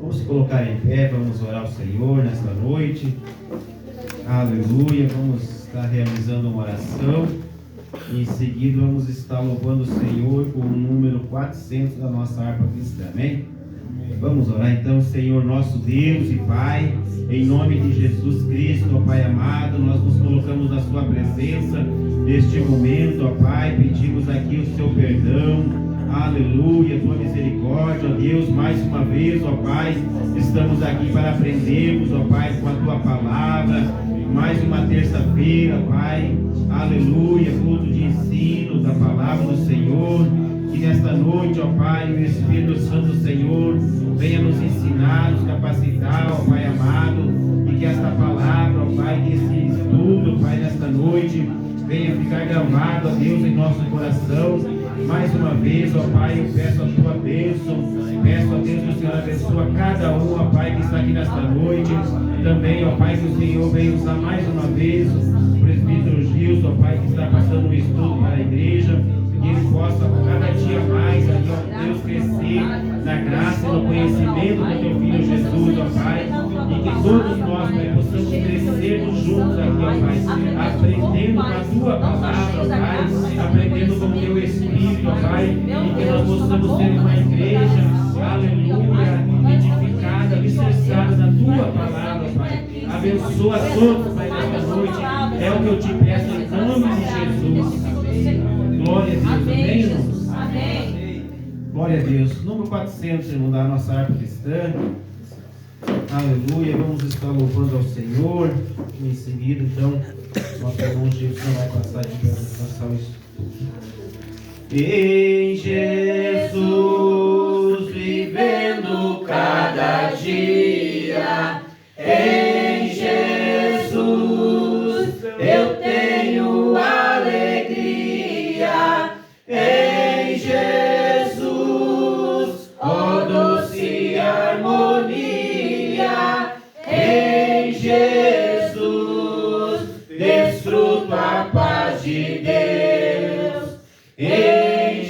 Vamos se colocar em pé, vamos orar ao Senhor nesta noite. Aleluia, vamos estar realizando uma oração. E em seguida vamos estar louvando o Senhor com o número 400 da nossa harpa cristã, amém? Vamos orar então. Senhor nosso Deus e Pai, em nome de Jesus Cristo, ó Pai amado, nós nos colocamos na sua presença neste momento, ó Pai, pedimos aqui o seu perdão, aleluia, tua misericórdia, ó Deus, mais uma vez, ó Pai, estamos aqui para aprendermos, ó Pai, com a tua palavra, mais uma terça-feira, Pai, aleluia, culto de ensino da palavra do Senhor. Que nesta noite, ó Pai, o Espírito Santo do Senhor venha nos ensinar, nos capacitar, ó Pai amado, e que esta palavra, ó Pai, que esse estudo, Pai, nesta noite, venha ficar gravado, ó Deus, em nosso coração. Mais uma vez, ó Pai, eu peço a tua bênção, peço a Deus que o Senhor abençoe cada um, ó Pai, que está aqui nesta noite. Também, ó Pai, que o Senhor venha usar mais uma vez o presbítero Gilson, ó Pai, que está passando um estudo para a igreja. Que ele possa cada dia mais, ó Deus, crescer na graça e no conhecimento do teu Filho Jesus, ó Pai, e que todos nós, Pai, possamos crescer juntos aqui, ó Pai, aprendendo com a tua palavra, ó Pai, aprendendo com o teu Espírito, ó Pai, e que nós possamos ser uma igreja, aleluia, edificada, alicerçada na tua palavra, Pai. Abençoa todos, Pai, nesta noite, é o que eu te peço em nome de Jesus. Glória a Deus, amém, irmãos? Amém. Glória a Deus. Número 400, irmão, da nossa harpa cristã. Aleluia. Vamos estar louvando ao Senhor. E em seguida, então, nosso irmão Gilson vai passar de pé para passar o estudo. Em Jesus, vivendo cada dia, em Jesus, eu tenho alegria. Em Jesus, ó doce harmonia. Em Jesus, desfruto a paz de Deus. Em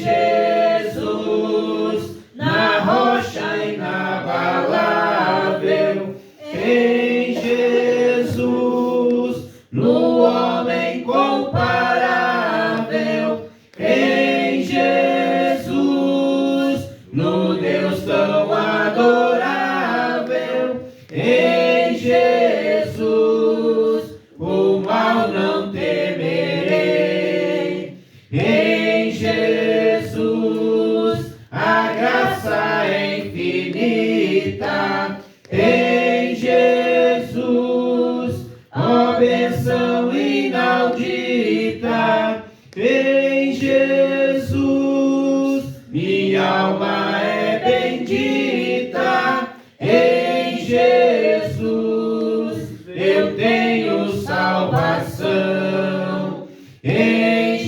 Jesus, na rocha inabalável. Em Jesus, no homem comparável. Em Jesus, no Deus tão adorável. Em Jesus, o mal não temerei. Em Jesus, a graça é infinita. Em Jesus, ó bênção inaudita. Em Jesus, minha alma é bendita. Em Jesus, eu tenho salvação. Em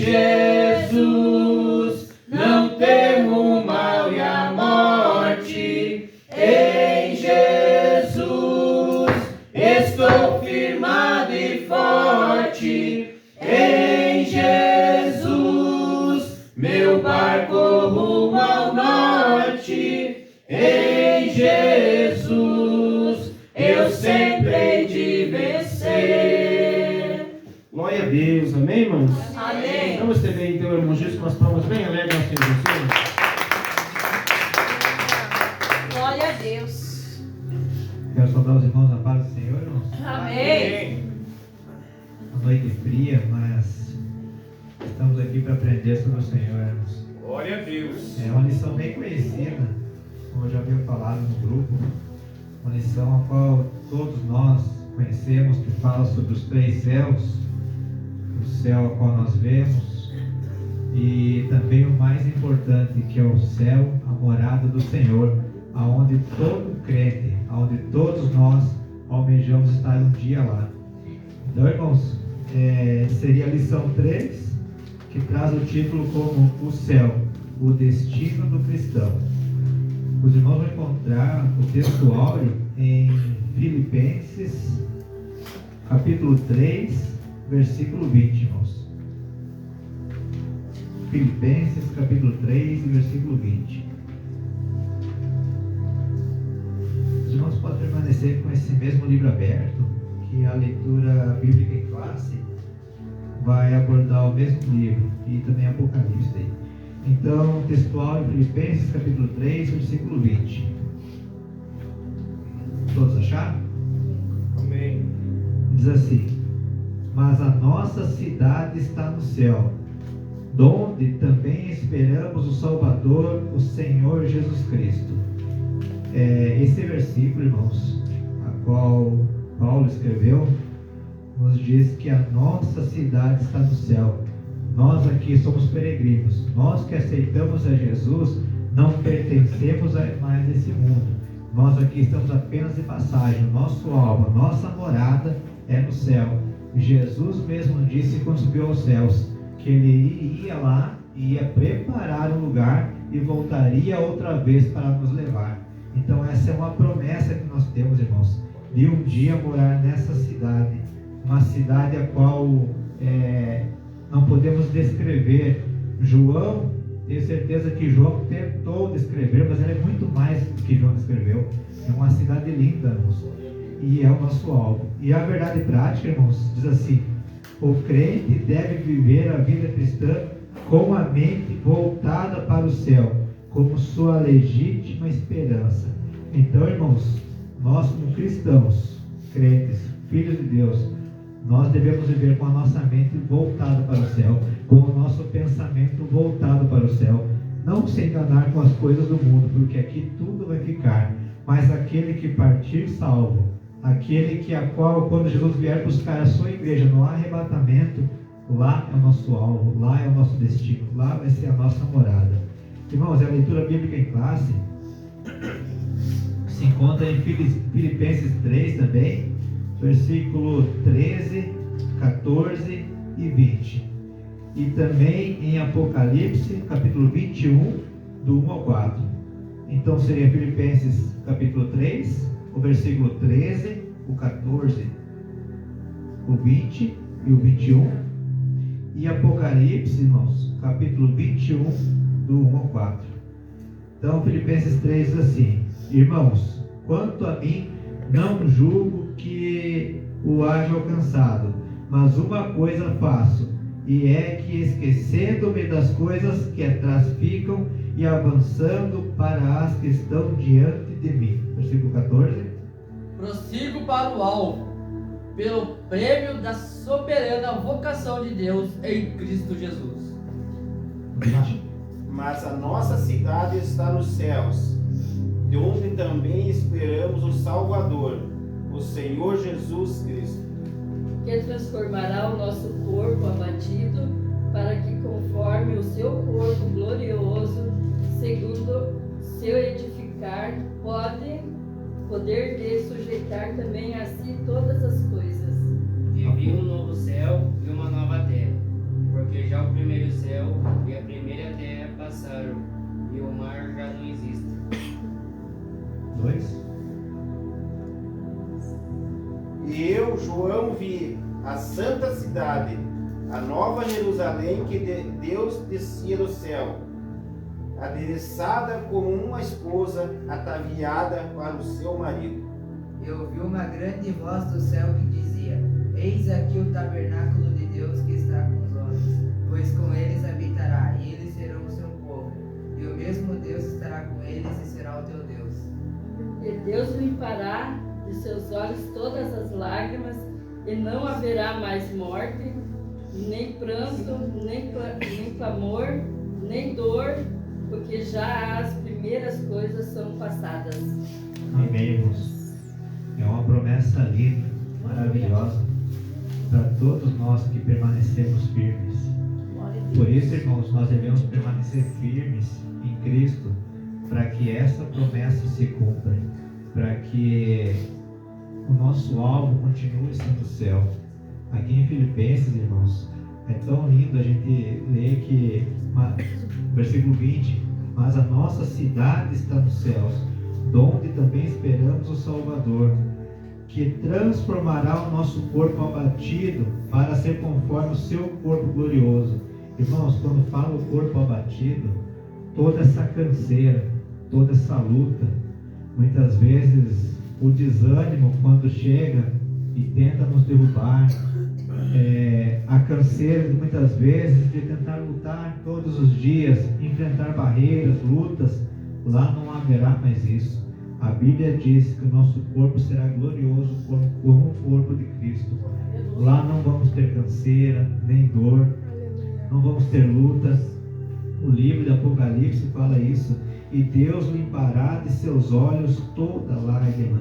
Jesus, não temo o mal e a morte. Em Jesus, estou firmado e forte. Em Jesus, meu barco rumo ao norte. Em Jesus, eu sempre hei de vencer. Glória a Deus, amém, irmãos? Amém. Vamos receber então, irmão Gilson, com as palmas bem alegres ao Senhor Jesus. Glória a Deus. Quero saudar os irmãos na paz do Senhor, irmãos. Amém. Uma noite fria, mas estamos aqui para aprender sobre o Senhor, irmãos. Glória a Deus. É uma lição bem conhecida, como eu já havia falado no grupo, uma lição a qual todos nós conhecemos, que fala sobre os três céus, o céu a qual nós vemos, e também o mais importante, que é o céu, a morada do Senhor, aonde todo crente, aonde todos nós almejamos estar um dia lá. Então, irmãos, seria a lição 3, que traz o título como o céu, o destino do cristão. Os irmãos vão encontrar o texto áureo em Filipenses, capítulo 3, versículo 20, irmãos. Filipenses, capítulo 3, versículo 20. permanecer com esse mesmo livro aberto, que a leitura bíblica em classe vai abordar o mesmo livro e também Apocalipse. Então, textual em Filipenses capítulo 3, versículo 20. Todos acharam? Amém. Diz assim: mas a nossa cidade está no céu, donde também esperamos o Salvador, o Senhor Jesus Cristo. Esse versículo, irmãos, a qual Paulo escreveu, nos diz que a nossa cidade está no céu. Nós aqui somos peregrinos. Nós que aceitamos a Jesus não pertencemos mais a esse mundo. Nós aqui estamos apenas de passagem. O nosso alvo, a nossa morada é no céu. Jesus mesmo disse quando subiu aos céus que ele ia lá, ia preparar um lugar e voltaria outra vez para nos levar. Então essa é uma promessa que nós temos, irmãos, de um dia morar nessa cidade, uma cidade a qual não podemos descrever. João, tenho certeza que João tentou descrever, mas ela é muito mais do que João descreveu. É uma cidade linda, irmãos, e é o nosso alvo. E a verdade prática, irmãos, diz assim: o crente deve viver a vida cristã com a mente voltada para o céu, como sua legítima esperança. Então, irmãos, nós como cristãos, crentes, filhos de Deus, nós devemos viver com a nossa mente voltada para o céu, com o nosso pensamento voltado para o céu, não se enganar com as coisas do mundo, porque aqui tudo vai ficar, mas aquele que partir salvo, aquele que a qual, quando Jesus vier buscar a sua igreja no arrebatamento, lá é o nosso alvo, lá é o nosso destino, lá vai ser a nossa morada. Irmãos, a leitura bíblica em classe se encontra em Filipenses 3 também, versículo 13, 14 e 20. E também em Apocalipse, capítulo 21, do 1 ao 4. Então seria Filipenses capítulo 3, o versículo 13, o 14, o 20 e o 21. E Apocalipse, irmãos, capítulo 21, do 1 ao 4. Então Filipenses 3 diz assim: irmãos, quanto a mim, não julgo que o haja alcançado, mas uma coisa faço, e é que, esquecendo-me das coisas que atrás ficam e avançando para as que estão diante de mim. Versículo 14. Prossigo para o alvo, pelo prêmio da soberana vocação de Deus em Cristo Jesus. Mas a nossa cidade está nos céus, de onde também esperamos o Salvador, o Senhor Jesus Cristo, que transformará o nosso corpo abatido, para que, conforme o seu corpo glorioso, segundo seu edificar, poder de sujeitar também a si todas as coisas. E vi um novo céu e uma nova terra, porque já o primeiro céu e a primeira terra passaram, e o mar já não existe. 2. E eu, João, vi a santa cidade, a nova Jerusalém, que Deus descia do céu, adereçada como uma esposa ataviada para o seu marido. Eu vi uma grande voz do céu que dizia: eis aqui o tabernáculo de Deus que está com os homens, pois com eles habitará, e eles serão o seu povo, e o mesmo Deus estará com eles e será o teu Deus. E Deus limpará de seus olhos todas as lágrimas, e não haverá mais morte, nem pranto, nem clamor, nem dor, porque já as primeiras coisas são passadas. Amém, irmãos. É uma promessa linda, maravilhosa, para todos nós que permanecemos firmes. Por isso, irmãos, nós devemos permanecer firmes em Cristo, para que essa promessa se cumpra, para que o nosso alvo continue sendo o céu. Aqui em Filipenses, irmãos, é tão lindo a gente ler que, versículo 20, mas a nossa cidade está nos céus, donde também esperamos o Salvador, que transformará o nosso corpo abatido para ser conforme o seu corpo glorioso. Irmãos, quando fala o corpo abatido, toda essa canseira, toda essa luta, muitas vezes o desânimo quando chega e tenta nos derrubar, a canseira muitas vezes de tentar lutar todos os dias, enfrentar barreiras, lutas, lá não haverá mais isso. A Bíblia diz que o nosso corpo será glorioso como o corpo de Cristo. Lá não vamos ter canseira, nem dor, não vamos ter lutas. O livro de Apocalipse fala isso. E Deus limpará de seus olhos toda lágrima.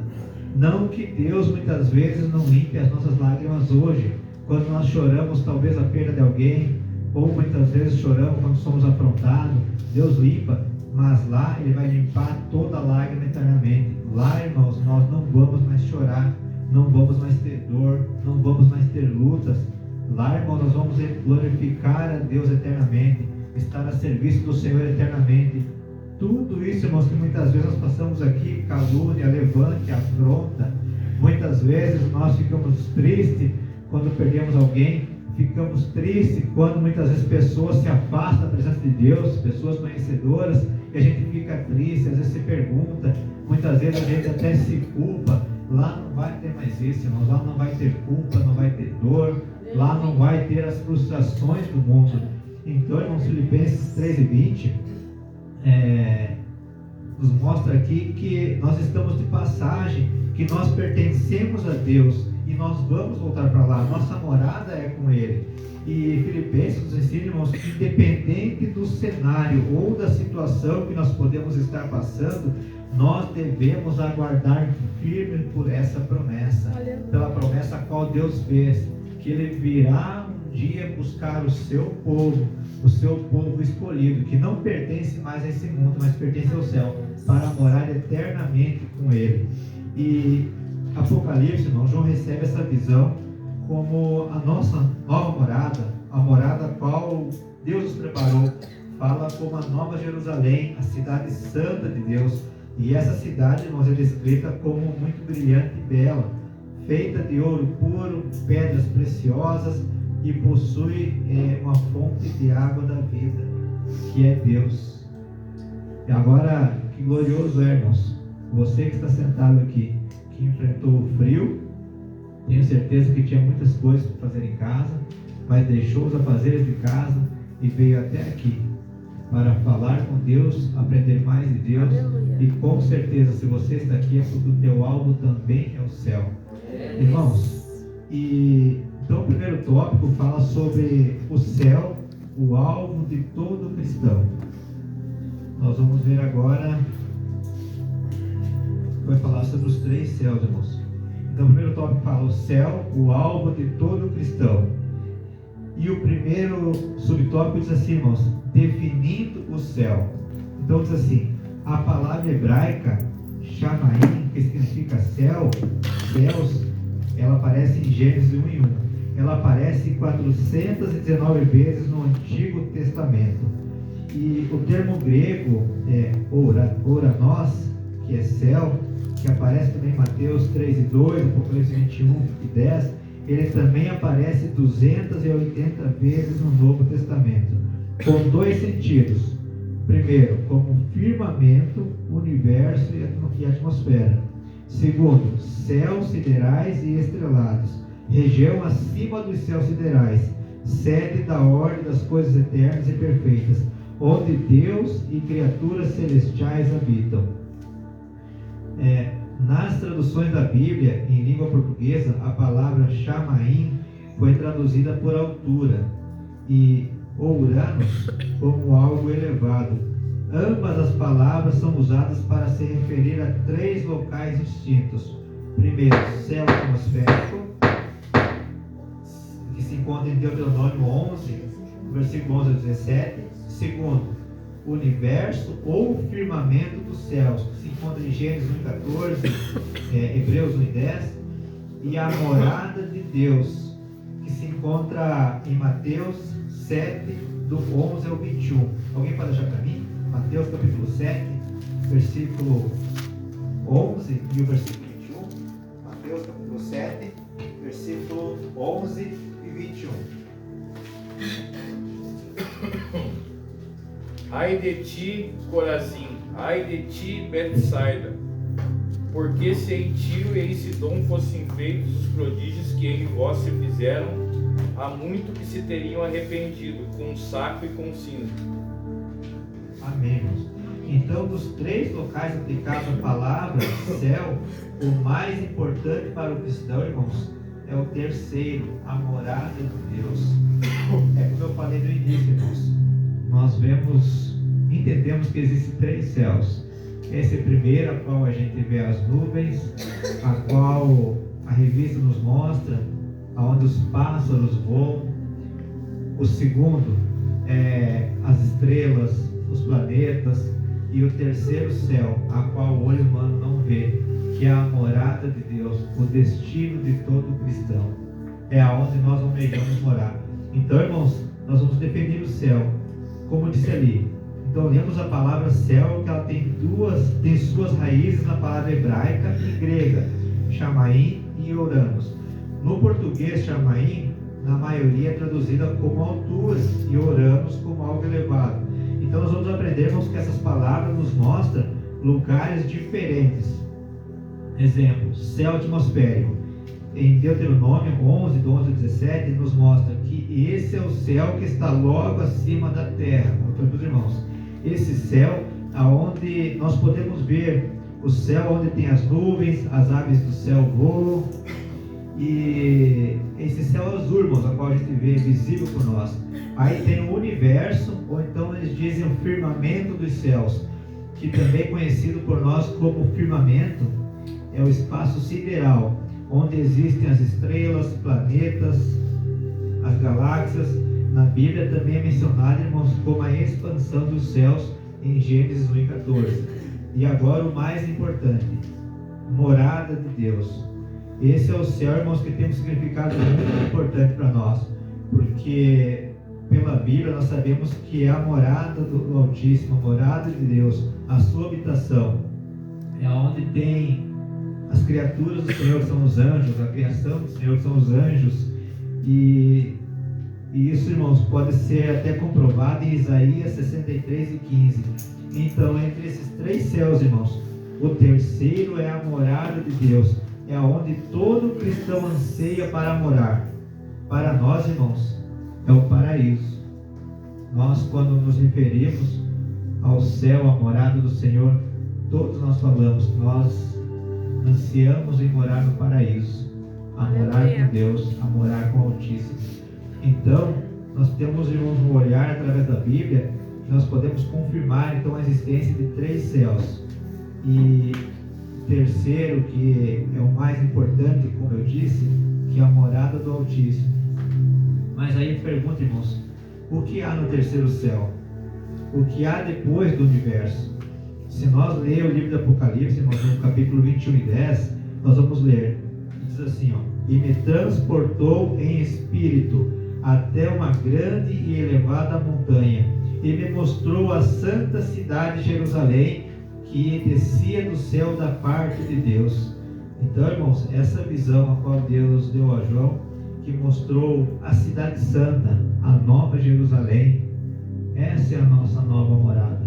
Não que Deus muitas vezes não limpe as nossas lágrimas hoje, quando nós choramos talvez a perda de alguém, ou muitas vezes choramos quando somos afrontados. Deus limpa, mas lá Ele vai limpar toda lágrima eternamente. Lá, irmãos, nós não vamos mais chorar, não vamos mais ter dor, não vamos mais ter lutas. Lá, irmãos, nós vamos glorificar a Deus eternamente, estar a serviço do Senhor eternamente. Tudo isso, irmãos, que muitas vezes nós passamos aqui, calúnia, levante, afronta. Muitas vezes nós ficamos tristes quando perdemos alguém, ficamos tristes quando muitas vezes pessoas se afastam da presença de Deus, pessoas conhecedoras, e a gente fica triste, às vezes se pergunta, muitas vezes a gente até se culpa. Lá não vai ter mais isso, irmãos, lá não vai ter culpa, não vai ter dor, lá não vai ter as frustrações do mundo. Então, irmãos, Filipenses 3:20 nos mostra aqui que nós estamos de passagem, que nós pertencemos a Deus e nós vamos voltar para lá. Nossa morada é com Ele. E Filipenses nos ensina, irmãos, que independente do cenário ou da situação que nós podemos estar passando, nós devemos aguardar firme por essa promessa, pela promessa a qual Deus fez, que Ele virá um dia buscar o seu povo escolhido, que não pertence mais a esse mundo, mas pertence ao céu, para morar eternamente com Ele. E Apocalipse, irmão, João recebe essa visão como a nossa nova morada, a morada a qual Deus nos preparou. Fala como a Nova Jerusalém, a cidade santa de Deus. E essa cidade, irmãos, é descrita como muito brilhante e bela, feita de ouro puro, pedras preciosas, e possui uma fonte de água da vida, que é Deus. E agora, que glorioso é, irmãos, você que está sentado aqui, que enfrentou o frio, tenho certeza que tinha muitas coisas para fazer em casa, mas deixou os afazeres de casa e veio até aqui para falar com Deus, aprender mais de Deus. Aleluia. E com certeza, se você está aqui, é porque o teu alvo também é o céu. Irmãos, então o primeiro tópico fala sobre o céu, o alvo de todo cristão. Nós vamos ver agora, vai falar sobre os 3 céus, irmãos. Então o primeiro tópico fala o céu, o alvo de todo cristão. E o primeiro subtópico diz assim, irmãos, definindo o céu. Então diz assim, a palavra hebraica Shamaim, que significa céu, céus, ela aparece em Gênesis 1:1. Ela aparece 419 vezes no Antigo Testamento. E o termo grego é oranos, que é céu, que aparece também em Mateus 3:2, Apocalipse 21:10, ele também aparece 280 vezes no Novo Testamento, com 2 sentidos. Primeiro, como firmamento, universo e atmosfera. Segundo, céus siderais e estrelados, região acima dos céus siderais, sede da ordem das coisas eternas e perfeitas, onde Deus e criaturas celestiais habitam. Nas traduções da Bíblia em língua portuguesa, a palavra Shamaim foi traduzida por altura e Uranus como algo elevado. Ambas as palavras são usadas para se referir a 3 locais distintos. Primeiro, céu atmosférico, que se encontra em Deuteronômio 11, versículo 11 a 17. Segundo, universo ou firmamento dos céus, que se encontra em Gênesis 1:14, Hebreus 1:10. E a morada de Deus, que se encontra em Mateus 7, do 11 ao 21. Alguém pode deixar para mim? Mateus capítulo 7, versículo 11 e o versículo 21. Mateus capítulo 7, versículo 11 e 21. Ai de ti, Corazim, ai de ti, Betsaida, Porque se em Tiro e em Sidom fossem feitos os prodígios que em vós se fizeram, há muito que se teriam arrependido, com saco e com cinza. Amém, irmãos. Então, dos três locais aplicados à palavra céu, o mais importante para o cristão, irmãos, é o terceiro, a morada de Deus. É como eu falei no início, irmãos. Nós entendemos que existem três céus. Esse primeiro, a qual a gente vê as nuvens, a qual a revista nos mostra, aonde os pássaros voam. O segundo é as estrelas, os planetas. E o terceiro céu, a qual o olho humano não vê, que é a morada de Deus, o destino de todo cristão. É aonde nós almejamos morar. Então, irmãos, nós vamos definir o céu, como disse ali. Então, lemos a palavra céu, que ela tem suas raízes na palavra hebraica e grega, Chamaim e Oranos. No português, Chamaim, na maioria, é traduzida como altura e Oranos como algo elevado. Então, nós vamos aprender, irmãos, que essas palavras nos mostram lugares diferentes. Exemplo, céu atmosférico. Em Deuteronômio 11, do 11 ao 17, nos mostra que esse é o céu que está logo acima da terra. Meus irmãos, esse céu aonde nós podemos ver o céu onde tem as nuvens, as aves do céu voam, e esse céu azul, irmãos, a qual a gente vê visível por nós. Aí tem o universo, ou então eles dizem o firmamento dos céus, que também é conhecido por nós como firmamento, é o espaço sideral, onde existem as estrelas, planetas, as galáxias. Na Bíblia também é mencionado, irmãos, como a expansão dos céus em Gênesis 1:14. E agora o mais importante, morada de Deus. Esse é o céu, irmãos, que tem um significado muito importante para nós, porque pela Bíblia nós sabemos que é a morada do Altíssimo, a morada de Deus, a sua habitação. É onde tem as criaturas do Senhor, que são os anjos, a criação do Senhor, que são os anjos. E isso, irmãos, pode ser até comprovado em Isaías 63:15. Então, entre esses três céus, irmãos, o terceiro é a morada de Deus, é onde todo cristão anseia para morar. Para nós, irmãos, é o paraíso. Nós, quando nos referimos ao céu, à morada do Senhor, todos nós falamos que nós ansiamos em morar no paraíso, a morar com Deus, a morar com o Altíssimo. Então, nós temos, irmãos, um olhar através da Bíblia, nós podemos confirmar então a existência de três céus. E terceiro, que é o mais importante, como eu disse, que é a morada do Altíssimo. Mas aí pergunta, irmãos, o que há no terceiro céu? O que há depois do universo? Se nós lermos o livro do Apocalipse, irmãos, no capítulo 21:10, nós vamos ler, diz assim, e me transportou em espírito até uma grande e elevada montanha, e me mostrou a santa cidade de Jerusalém, que descia do céu da parte de Deus. Então, irmãos, essa visão a qual Deus deu a João, que mostrou a cidade santa, a nova Jerusalém, essa é a nossa nova morada.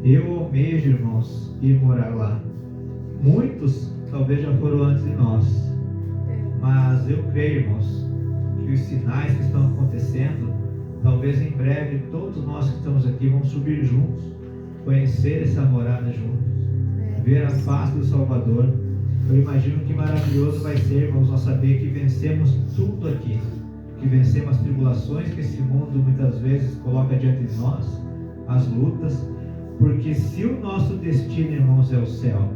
Eu almejo, irmãos, ir morar lá. Muitos talvez já foram antes de nós, mas eu creio, irmãos, que os sinais que estão acontecendo, talvez em breve todos nós que estamos aqui vamos subir juntos, conhecer essa morada juntos, ver a face do Salvador. Eu imagino que maravilhoso vai ser, irmãos, nós saber que vencemos tudo aqui, que vencemos as tribulações que esse mundo muitas vezes coloca diante de nós, as lutas, porque se o nosso destino, irmãos, é o céu,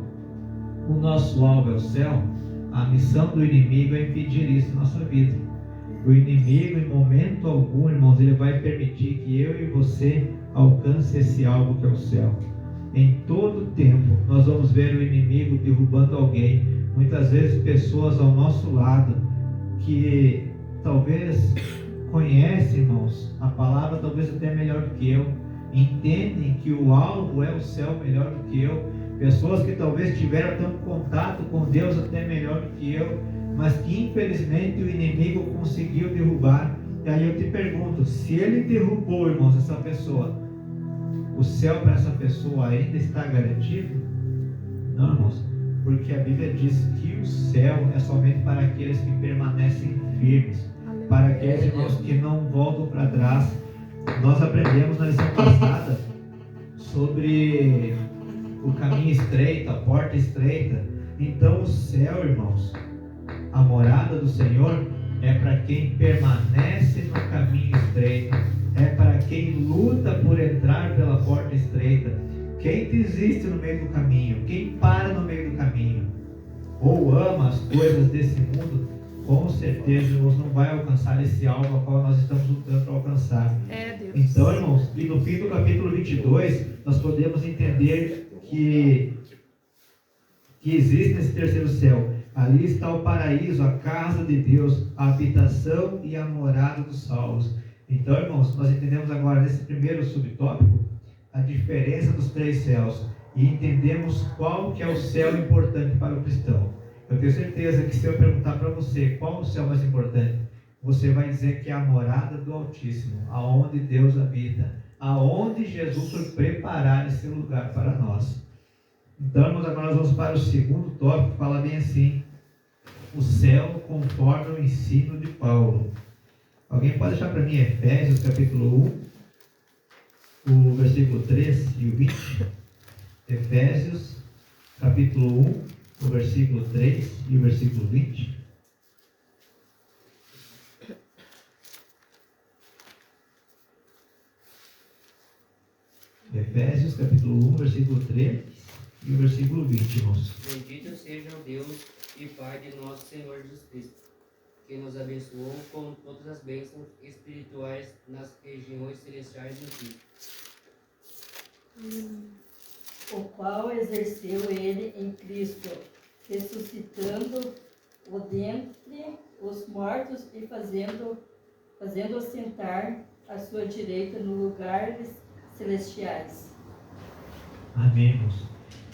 o nosso alvo é o céu, a missão do inimigo é impedir isso na nossa vida. O inimigo, em momento algum, irmãos, ele vai permitir que eu e você alcance esse alvo que é o céu. Em todo tempo, nós vamos ver o inimigo derrubando alguém, muitas vezes pessoas ao nosso lado, que talvez conhecem, irmãos, a palavra talvez até melhor do que eu, entendem que o alvo é o céu melhor do que eu, pessoas que talvez tiveram tanto contato com Deus até melhor do que eu, mas que infelizmente o inimigo conseguiu derrubar. E aí eu te pergunto, se ele derrubou, irmãos, essa pessoa, o céu para essa pessoa ainda está garantido? Não, irmãos. porque a Bíblia diz que o céu é somente para aqueles que permanecem firmes, para aqueles irmãos que não voltam para trás. Nós aprendemos na lição passada sobre o caminho estreito, a porta estreita. Então o céu, irmãos, a morada do Senhor é para quem permanece no caminho estreito, é para quem luta por entrar pela porta estreita. Quem desiste no meio do caminho, quem para no meio do caminho, ou ama as coisas desse mundo, com certeza, irmãos, não vai alcançar esse alvo ao qual nós estamos lutando para alcançar. Deus. Então, irmãos, e no fim do capítulo 22, nós podemos entender que existe esse terceiro céu. Ali está o paraíso, a casa de Deus, a habitação e a morada dos salvos. Então, irmãos, nós entendemos agora nesse primeiro subtópico a diferença dos três céus e entendemos qual que é o céu importante para o cristão. Eu tenho certeza que se eu perguntar para você qual o céu mais importante, você vai dizer que é a morada do Altíssimo, aonde Deus habita, aonde Jesus foi preparar esse lugar para nós. Então, irmãos, agora nós vamos para o segundo tópico, que fala bem assim: o céu conforme o ensino de Paulo. Alguém pode deixar para mim Efésios capítulo 1, o versículo 3 e o 20? Efésios capítulo 1, o versículo 3 e o versículo 20. Efésios capítulo 1, versículo 3 e o versículo 20, irmãos. Bendito seja o Deus e Pai de nosso Senhor Jesus Cristo, que nos abençoou com todas as bênçãos espirituais nas regiões celestiais em Cristo. O qual exerceu ele em Cristo, ressuscitando o dentre os mortos e fazendo assentar à sua direita no lugares celestiais. Amém, irmãos.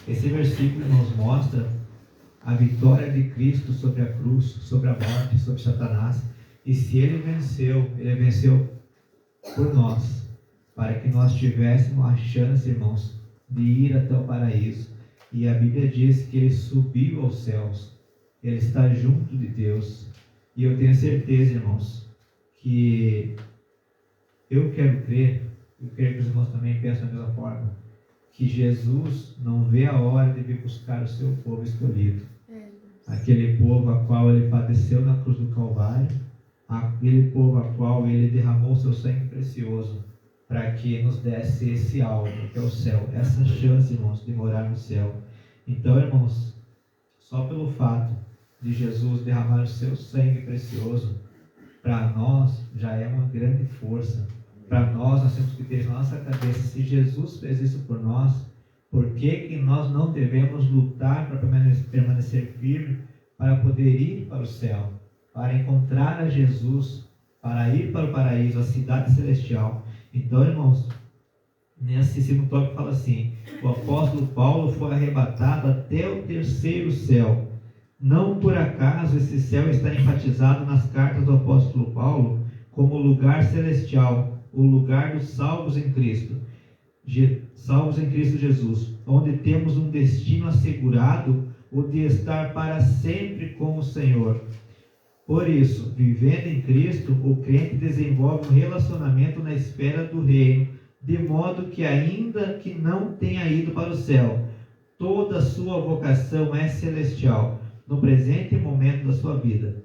Esse versículo nos mostra a vitória de Cristo sobre a cruz, sobre a morte, sobre Satanás. E se ele venceu por nós, para que nós tivéssemos a chance, irmãos, de ir até o paraíso. E a Bíblia diz que ele subiu aos céus, ele está junto de Deus. E eu tenho certeza, irmãos, que eu quero crer, eu creio que os irmãos também pensam da mesma forma, que Jesus não vê a hora de vir buscar o seu povo escolhido. Aquele povo a qual ele padeceu na cruz do Calvário, aquele povo a qual ele derramou seu sangue precioso, para que nos desse esse alvo, que é o céu, essa chance, irmãos, de morar no céu. Então, irmãos, só pelo fato de Jesus derramar o seu sangue precioso, para nós já é uma grande força. Para nós temos que ter na nossa cabeça, se Jesus fez isso por nós, por que nós não devemos lutar para permanecer firme, para poder ir para o céu, para encontrar a Jesus, para ir para o paraíso, a cidade celestial. Então, irmãos, nesse segundo tópico fala assim: o apóstolo Paulo foi arrebatado até o terceiro céu. Não por acaso esse céu está enfatizado nas cartas do apóstolo Paulo como lugar celestial, o lugar dos salvos em Cristo, salvos em Cristo Jesus, onde temos um destino assegurado, o de estar para sempre com o Senhor. Por isso, vivendo em Cristo, o crente desenvolve um relacionamento na esfera do reino, de modo que ainda que não tenha ido para o céu, toda a sua vocação é celestial, no presente momento da sua vida.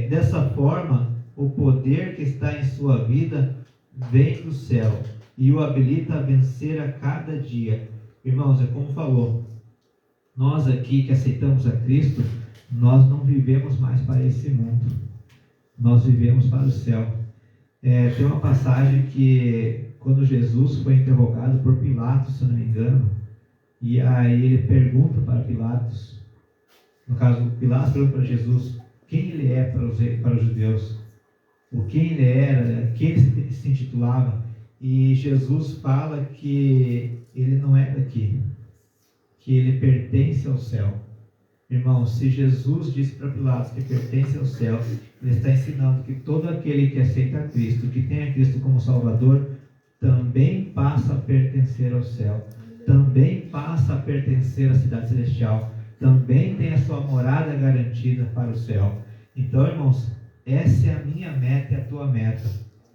Dessa forma, o poder que está em sua vida vem do céu e o habilita a vencer a cada dia. Irmãos, é como falou, nós aqui que aceitamos a Cristo, nós não vivemos mais para esse mundo, nós vivemos para o céu. Tem uma passagem que quando Jesus foi interrogado por Pilatos, se eu não me engano, e aí ele pergunta para Pilatos, no caso Pilatos pergunta para Jesus quem ele é para os judeus, o quem ele era, quem ele se intitulava, e Jesus fala que ele não é daqui, que ele pertence ao céu. Irmãos, se Jesus disse para Pilatos que pertence ao céu, ele está ensinando que todo aquele que aceita a Cristo, que tem a Cristo como Salvador, também passa a pertencer ao céu, também passa a pertencer à cidade celestial. também tem a sua morada garantida para o céu. Então, irmãos, essa é a minha meta e a tua meta,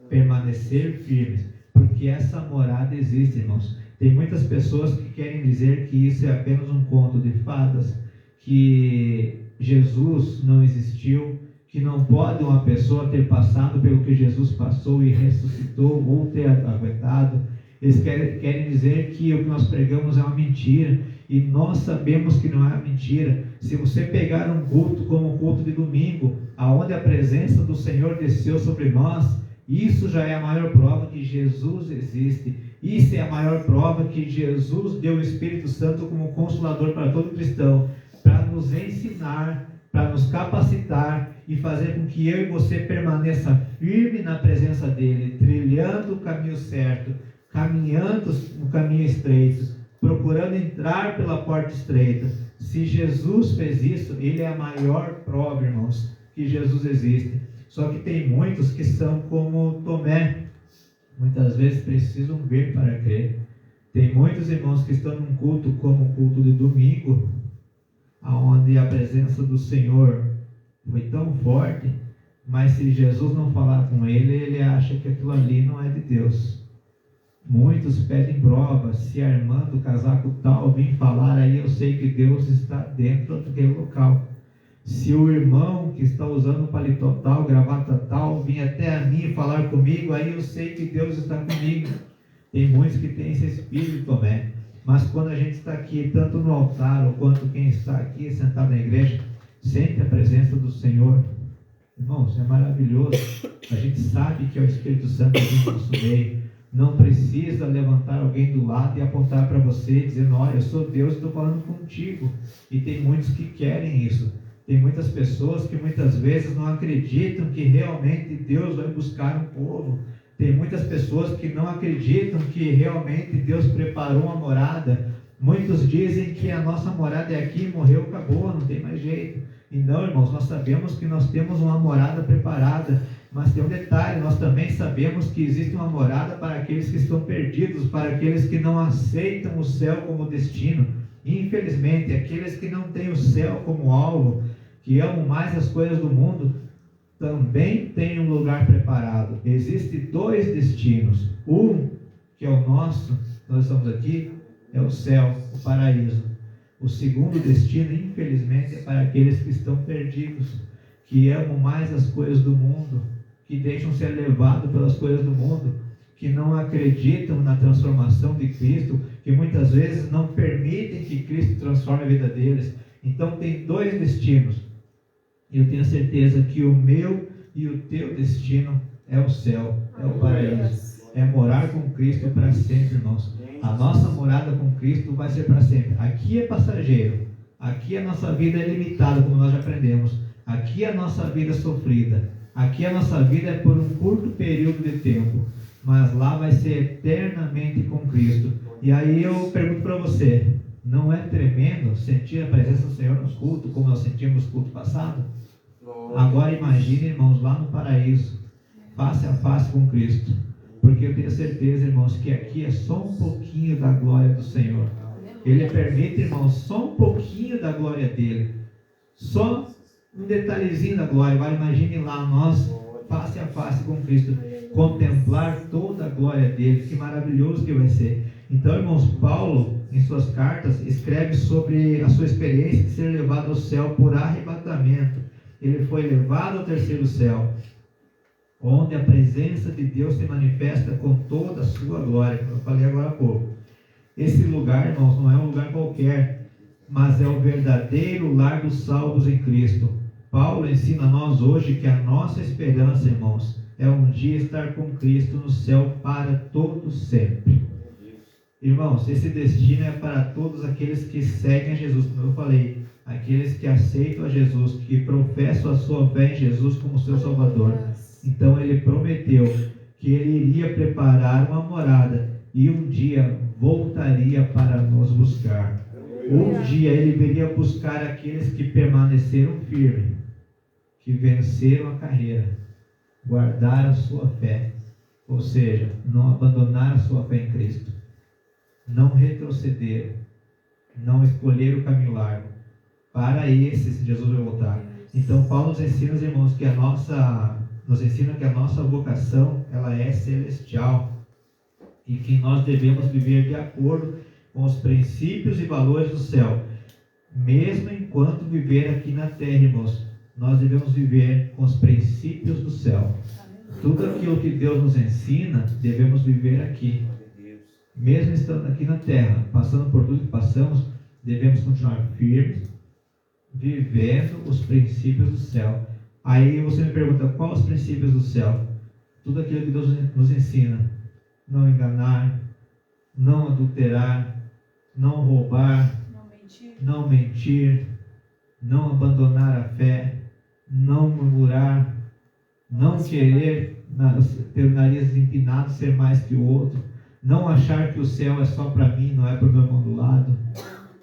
permanecer firmes, porque essa morada existe, irmãos. Tem muitas pessoas que querem dizer que isso é apenas um conto de fadas, que Jesus não existiu, que não pode uma pessoa ter passado pelo que Jesus passou e ressuscitou ou ter aguentado. Eles querem dizer que o que nós pregamos é uma mentira, e nós sabemos que não é uma mentira. Se você pegar um culto como o culto de domingo, aonde a presença do Senhor desceu sobre nós, isso já é a maior prova que Jesus existe. Isso é a maior prova que Jesus deu o Espírito Santo como consolador para todo cristão, para nos ensinar, para nos capacitar e fazer com que eu e você permaneça firme na presença dele, trilhando o caminho certo, caminhando no caminho estreito, procurando entrar pela porta estreita. Se Jesus fez isso, ele é a maior prova, irmãos, que Jesus existe. Só que tem muitos que são como Tomé, muitas vezes precisam ver para crer. Tem muitos irmãos que estão num culto como o culto de domingo, onde a presença do Senhor foi tão forte, mas se Jesus não falar com ele, ele acha que aquilo ali não é de Deus. Muitos pedem prova, se a irmã do casaco tal vir falar, aí eu sei que Deus está dentro daquele local. Se o irmão que está usando paletó tal, gravata tal, vir até a mim falar comigo, aí eu sei que Deus está comigo. Tem muitos que têm esse espírito, Tomé. Mas quando a gente está aqui, tanto no altar, ou quanto quem está aqui sentado na igreja, sente a presença do Senhor. Irmãos, é maravilhoso. A gente sabe que é o Espírito Santo no nosso meio. Não precisa levantar alguém do lado e apontar para você, dizendo, olha, eu sou Deus e estou falando contigo. E tem muitos que querem isso. Tem muitas pessoas que muitas vezes não acreditam que realmente Deus vai buscar um povo. Tem muitas pessoas que não acreditam que realmente Deus preparou uma morada. Muitos dizem que a nossa morada é aqui, morreu, acabou, não tem mais jeito. E não, irmãos, nós sabemos que nós temos uma morada preparada. Mas tem um detalhe, nós também sabemos que existe uma morada para aqueles que estão perdidos, para aqueles que não aceitam o céu como destino. Infelizmente, aqueles que não têm o céu como alvo, que amam mais as coisas do mundo, também tem um lugar preparado. Existem dois destinos. Um, que é o nosso, nós estamos aqui, é o céu, o paraíso. O segundo destino, infelizmente, é para aqueles que estão perdidos, que amam mais as coisas do mundo, que deixam ser levados pelas coisas do mundo, que não acreditam na transformação de Cristo, que muitas vezes não permitem que Cristo transforme a vida deles. Então tem dois destinos. E eu tenho certeza que o meu e o teu destino é o céu, é o paraíso. É morar com Cristo para sempre, irmãos. A nossa morada com Cristo vai ser para sempre. Aqui é passageiro. Aqui a nossa vida é limitada, como nós já aprendemos. Aqui a nossa vida é sofrida. Aqui a nossa vida é por um curto período de tempo. Mas lá vai ser eternamente com Cristo. E aí eu pergunto para você, não é tremendo sentir a presença do Senhor nos cultos, como nós sentimos no culto passado? Agora imagine, irmãos, lá no paraíso, face a face com Cristo. Porque eu tenho certeza, irmãos, que aqui é só um pouquinho da glória do Senhor. Ele permite, irmãos, só um pouquinho da glória dele. Só um detalhezinho da glória. Agora imagine lá nós, face a face com Cristo, contemplar toda a glória dele. Que maravilhoso que vai ser. Então, irmãos, Paulo, em suas cartas, escreve sobre a sua experiência de ser levado ao céu por arrebatamento. Ele foi levado ao terceiro céu, onde a presença de Deus se manifesta com toda a sua glória, como eu falei agora há pouco. Esse lugar, irmãos, não é um lugar qualquer, mas é o verdadeiro lar dos salvos em Cristo. Paulo ensina a nós hoje que a nossa esperança, irmãos, é um dia estar com Cristo no céu para todo sempre. Irmãos, esse destino é para todos aqueles que seguem a Jesus, como eu falei, aqueles que aceitam a Jesus, que professam a sua fé em Jesus como seu Salvador. Então ele prometeu que ele iria preparar uma morada e um dia voltaria para nos buscar. Um dia ele viria buscar aqueles que permaneceram firmes, que venceram a carreira, guardaram a sua fé, ou seja, não abandonaram a sua fé em Cristo, não retrocederam, não escolheram o caminho largo, para esse, se Jesus vai voltar. Então Paulo nos ensina, irmãos, que a nossa vocação, ela é celestial e que nós devemos viver de acordo com os princípios e valores do céu. Mesmo enquanto viver aqui na terra, irmãos, nós devemos viver com os princípios do céu. Tudo aquilo que Deus nos ensina, devemos viver aqui. Mesmo estando aqui na terra, passando por tudo que passamos, devemos continuar firmes, vivendo os princípios do céu. Aí você me pergunta, quais os princípios do céu? Tudo aquilo que Deus nos ensina. Não enganar, não adulterar, não roubar, não mentir, não abandonar a fé, não murmurar, não querer ter o nariz empinado, ser mais que o outro, não achar que o céu é só para mim, não é para o meu irmão do lado.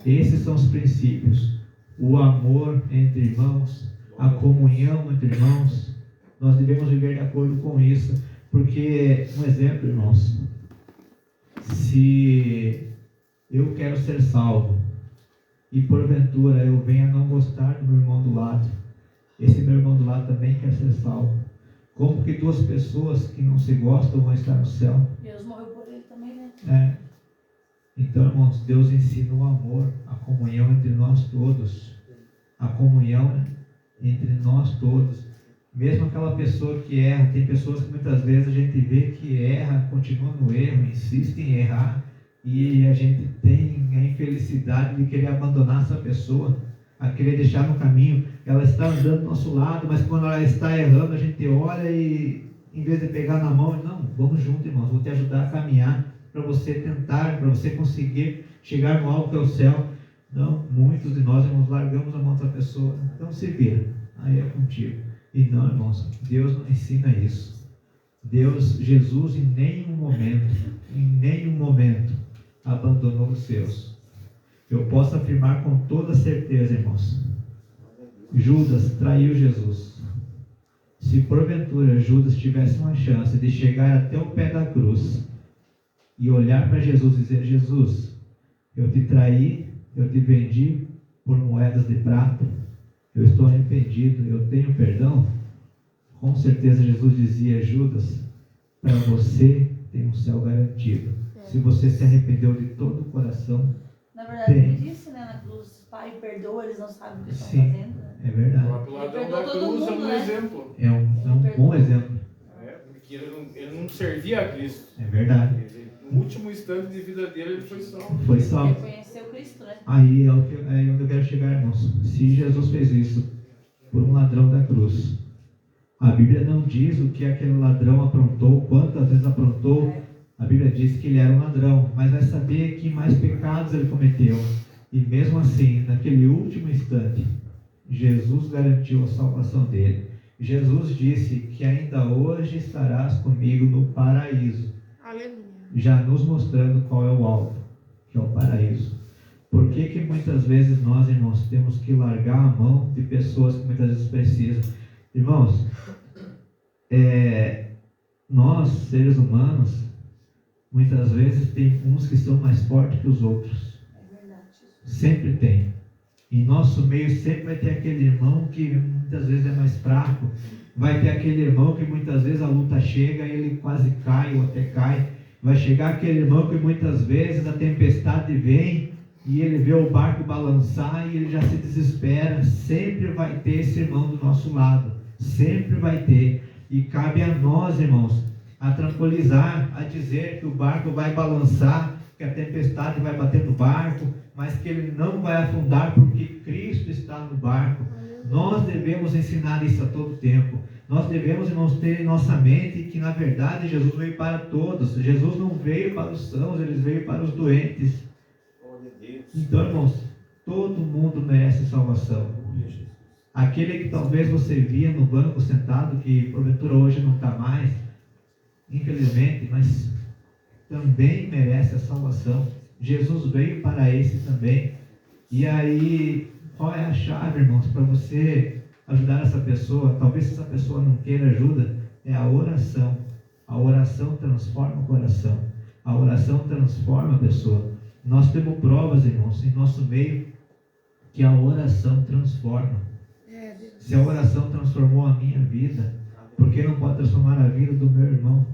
Esses são os princípios. O amor entre irmãos, a comunhão entre irmãos, nós devemos viver de acordo com isso, porque, um exemplo, irmãos, se eu quero ser salvo e porventura eu venho a não gostar do meu irmão do lado, esse meu irmão do lado também quer ser salvo. Como que duas pessoas que não se gostam vão estar no céu? Deus morreu por ele também, né? Então, irmãos, Deus ensina o amor, a comunhão entre nós todos. A comunhão entre nós todos. Mesmo aquela pessoa que erra, tem pessoas que muitas vezes a gente vê que erra, continua no erro, insiste em errar, e a gente tem a infelicidade de querer abandonar essa pessoa, a querer deixar no caminho. Ela está andando do nosso lado, mas quando ela está errando, a gente olha e, em vez de pegar na mão, não, vamos junto, irmãos, vou te ajudar a caminhar, para você tentar, para você conseguir chegar no alto que é o céu. Não, muitos de nós, irmãos, largamos a mão da pessoa, então se vira, aí é contigo. E não, irmãos, Deus não ensina isso. Jesus em nenhum momento abandonou os seus. Eu posso afirmar com toda certeza, irmãos, Judas traiu Jesus. Se porventura Judas tivesse uma chance de chegar até o pé da cruz e olhar para Jesus e dizer: Jesus, eu te traí, eu te vendi por moedas de prata, eu estou arrependido, eu tenho perdão, com certeza Jesus dizia: Judas, para você tem um céu garantido. Se você se arrependeu de todo o coração, na verdade, ele disse, né, na cruz: Pai, perdoa, eles não sabem o que estão fazendo. É verdade. O ladrão da cruz é um exemplo. É um bom exemplo. Porque ele não servia a Cristo. É verdade. No último instante de vida dele, ele foi salvo. Foi salvo. Reconheceu Cristo, né? Aí é onde eu quero chegar, irmãos. Se Jesus fez isso por um ladrão da cruz, a Bíblia não diz o que aquele ladrão aprontou, quantas vezes aprontou. A Bíblia diz que ele era um ladrão, mas vai saber que mais pecados ele cometeu. E mesmo assim, naquele último instante, Jesus garantiu a salvação dele. Jesus disse que ainda hoje estarás comigo no paraíso. Aleluia. Já nos mostrando qual é o alvo, que é o paraíso. Por que muitas vezes nós, irmãos, temos que largar a mão de pessoas que muitas vezes precisam? Irmãos, nós, seres humanos, muitas vezes tem uns que são mais fortes que os outros. É verdade. Sempre tem. Em nosso meio sempre vai ter aquele irmão que muitas vezes é mais fraco. Vai ter aquele irmão que muitas vezes a luta chega e ele quase cai ou até cai. Vai chegar aquele irmão que muitas vezes a tempestade vem e ele vê o barco balançar e ele já se desespera. Sempre vai ter esse irmão do nosso lado. Sempre vai ter. E cabe a nós, irmãos, a tranquilizar, a dizer que o barco vai balançar, que a tempestade vai bater no barco, mas que ele não vai afundar porque Cristo está no barco. Nós devemos ensinar isso a todo tempo. Nós devemos, irmãos, ter em nossa mente que, na verdade, Jesus veio para todos. Jesus não veio para os sãos, ele veio para os doentes. Então, irmãos, todo mundo merece salvação. Aquele que talvez você via no banco sentado, que porventura hoje não está mais, infelizmente, mas também merece a salvação. Jesus veio para esse também. E aí, qual é a chave, irmãos, para você ajudar essa pessoa? Talvez essa pessoa não queira ajuda, é a oração. A oração transforma o coração. A oração transforma a pessoa. Nós temos provas, irmãos, em nosso meio, que a oração transforma. Se a oração transformou a minha vida, por que não pode transformar a vida do meu irmão?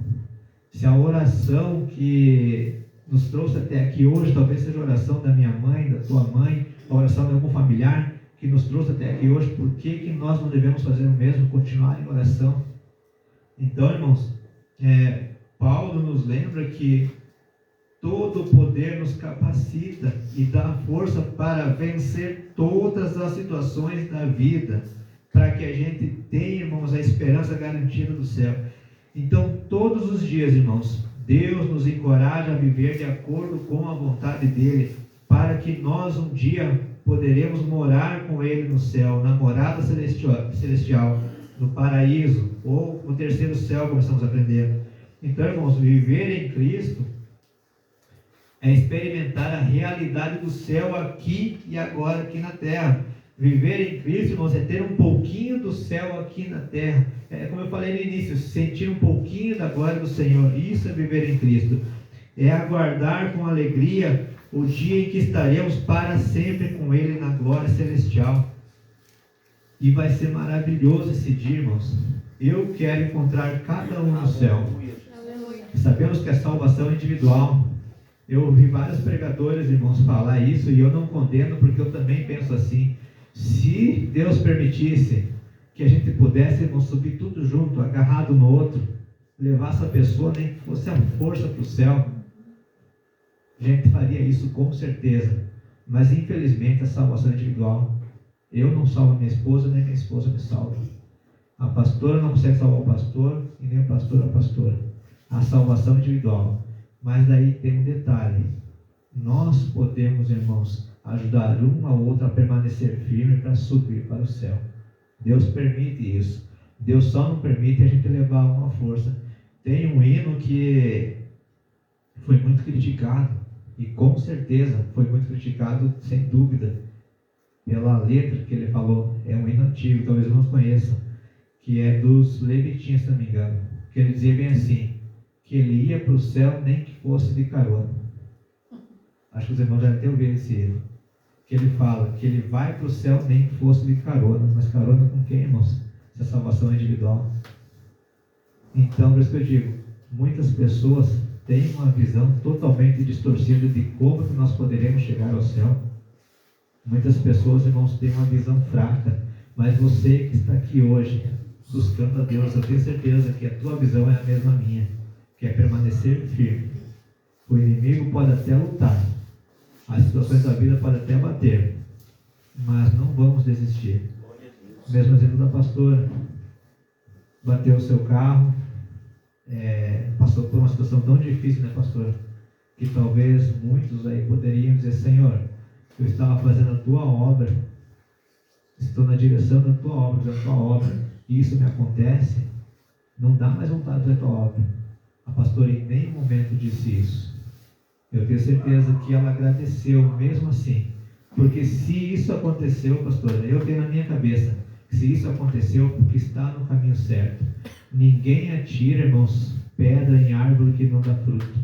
Se a oração que nos trouxe até aqui hoje, talvez seja a oração da minha mãe, da tua mãe, a oração de algum familiar que nos trouxe até aqui hoje, por que nós não devemos fazer o mesmo, continuar em oração? Então, irmãos, Paulo nos lembra que todo o poder nos capacita e dá força para vencer todas as situações da vida, para que a gente tenha, irmãos, a esperança garantida do céu. Então, todos os dias, irmãos, Deus nos encoraja a viver de acordo com a vontade dEle, para que nós um dia poderemos morar com Ele no céu, na morada celestial, no paraíso, ou no terceiro céu, como estamos aprendendo. Então, irmãos, viver em Cristo é experimentar a realidade do céu aqui e agora, aqui na terra. Viver em Cristo, irmãos, é ter um pouquinho do céu aqui na terra. Como eu falei no início, sentir um pouquinho da glória do Senhor. Isso é viver em Cristo. É aguardar com alegria o dia em que estaremos para sempre com Ele na glória celestial. E vai ser maravilhoso esse dia, irmãos. Eu quero encontrar cada um no céu. Sabemos que a salvação é individual. Eu ouvi vários pregadores, irmãos, falar isso, e eu não condeno, porque eu também penso assim. Se Deus permitisse que a gente pudesse, irmãos, subir tudo junto, agarrado no outro, levar essa pessoa, nem que fosse a força para o céu, a gente faria isso com certeza. Mas infelizmente a salvação é individual. Eu não salvo a minha esposa, nem minha esposa me salva. A pastora não consegue salvar o pastor, e nem o pastor a pastora. A salvação é individual. Mas daí tem um detalhe. Nós podemos, irmãos, ajudar um ao outro a permanecer firme para subir para o céu. Deus permite isso. Deus só não permite a gente levar uma força. Tem um hino que foi muito criticado, e com certeza foi muito criticado, sem dúvida, pela letra que ele falou. É um hino antigo, talvez não conheçam, que é dos Levitinhos, se não me engano, que ele dizia bem assim, que ele ia para o céu nem que fosse de carona. Acho que os irmãos já devem ter ouvido esse hino. Que ele fala que ele vai para o céu nem que fosse de carona. Mas carona com quem, irmãos? Se a salvação é individual. Então, por isso que eu digo, muitas pessoas têm uma visão totalmente distorcida de como que nós poderemos chegar ao céu. Muitas pessoas, irmãos, têm uma visão fraca. Mas você que está aqui hoje, buscando a Deus, eu tenho certeza que a tua visão é a mesma minha, que é permanecer firme. O inimigo pode até lutar, as situações da vida podem até bater, mas não vamos desistir. Mesmo exemplo da pastora, bateu o seu carro, passou por uma situação tão difícil, né, pastora? Que talvez muitos aí poderiam dizer, Senhor, eu estava fazendo a tua obra, estou na direção da tua obra, e isso me acontece, não dá mais vontade da tua obra. A pastora em nenhum momento disse isso. Eu tenho certeza que ela agradeceu mesmo assim, porque se isso aconteceu, pastora, eu tenho na minha cabeça, se isso aconteceu, porque está no caminho certo. Ninguém atira, irmãos, pedra em árvore que não dá fruto.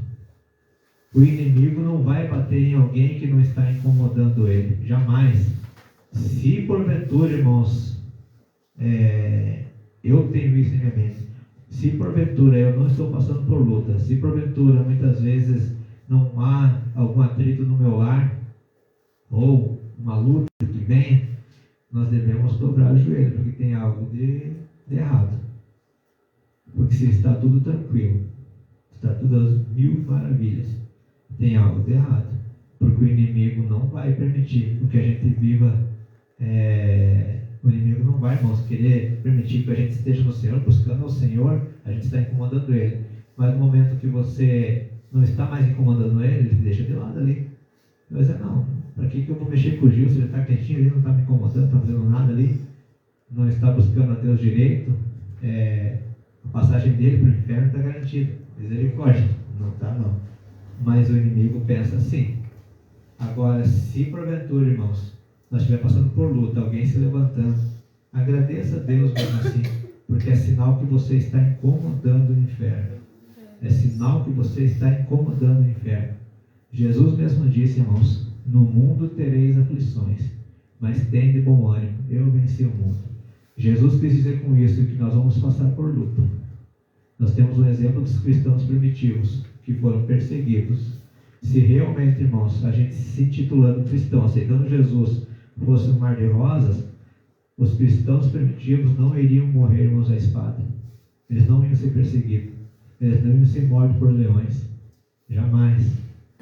O inimigo não vai bater em alguém que não está incomodando ele, jamais. Se porventura, irmãos, eu tenho isso em minha mente, se porventura eu não estou passando por luta, se porventura muitas vezes não há algum atrito no meu lar, ou uma luta que venha, nós devemos dobrar o joelho, porque tem algo de errado. Porque se está tudo tranquilo, está tudo às mil maravilhas, tem algo de errado. Porque o inimigo não vai permitir que a gente viva, o inimigo não vai, irmãos, querer permitir que a gente esteja no Senhor, buscando ao Senhor, a gente está incomodando Ele. Mas no momento que você não está mais incomodando Ele, Ele deixa de lado ali. Mas não, para que eu vou mexer com o Gil, se ele está quietinho ali, não está me incomodando, não está fazendo nada ali, não está buscando a Deus direito, a passagem dele para o inferno está garantida, misericórdia, não está não. Mas o inimigo pensa assim. Agora, se porventura, irmãos, nós estivermos passando por luta, alguém se levantando, agradeça a Deus mesmo assim, porque é sinal que você está incomodando o inferno. É sinal que você está incomodando o inferno. Jesus mesmo disse, irmãos, no mundo tereis aflições, mas tem de bom ânimo, eu venci o mundo. Jesus quis dizer com isso que nós vamos passar por luta. Nós temos um exemplo dos cristãos primitivos, que foram perseguidos. Se realmente, irmãos, a gente se intitulando cristão, aceitando Jesus, fosse um mar de rosas, os cristãos primitivos não iriam morrer, irmãos, à espada. Eles não iam ser perseguidos. Eles não iam ser mortos por leões. Jamais.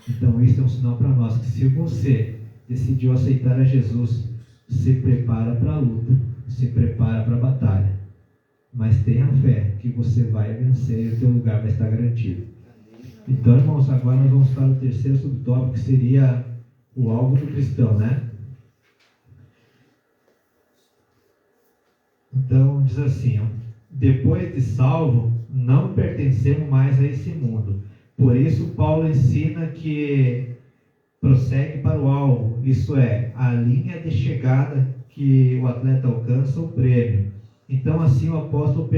Então isso é um sinal para nós, que se você decidiu aceitar a Jesus, se prepara para a luta, se prepara para a batalha. Mas tenha fé que você vai vencer e o teu lugar vai estar garantido. Então, irmãos, agora nós vamos para o terceiro subtópico, que seria o alvo do cristão, né? Então, diz assim, ó, depois de salvo, não pertencemos mais a esse mundo. Por isso, Paulo ensina que prossegue para o alvo, isso é, a linha de chegada que o atleta alcança o prêmio. Então, assim, o apóstolo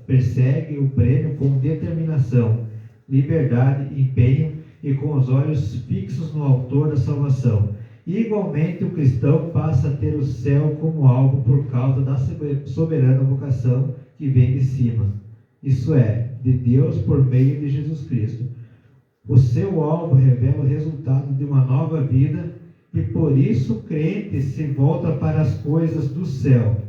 persegue o prêmio com determinação, liberdade, empenho e com os olhos fixos no autor da salvação. Igualmente, o cristão passa a ter o céu como alvo por causa da soberana vocação que vem de cima, isso é, de Deus por meio de Jesus Cristo. O seu alvo revela o resultado de uma nova vida e por isso o crente se volta para as coisas do céu.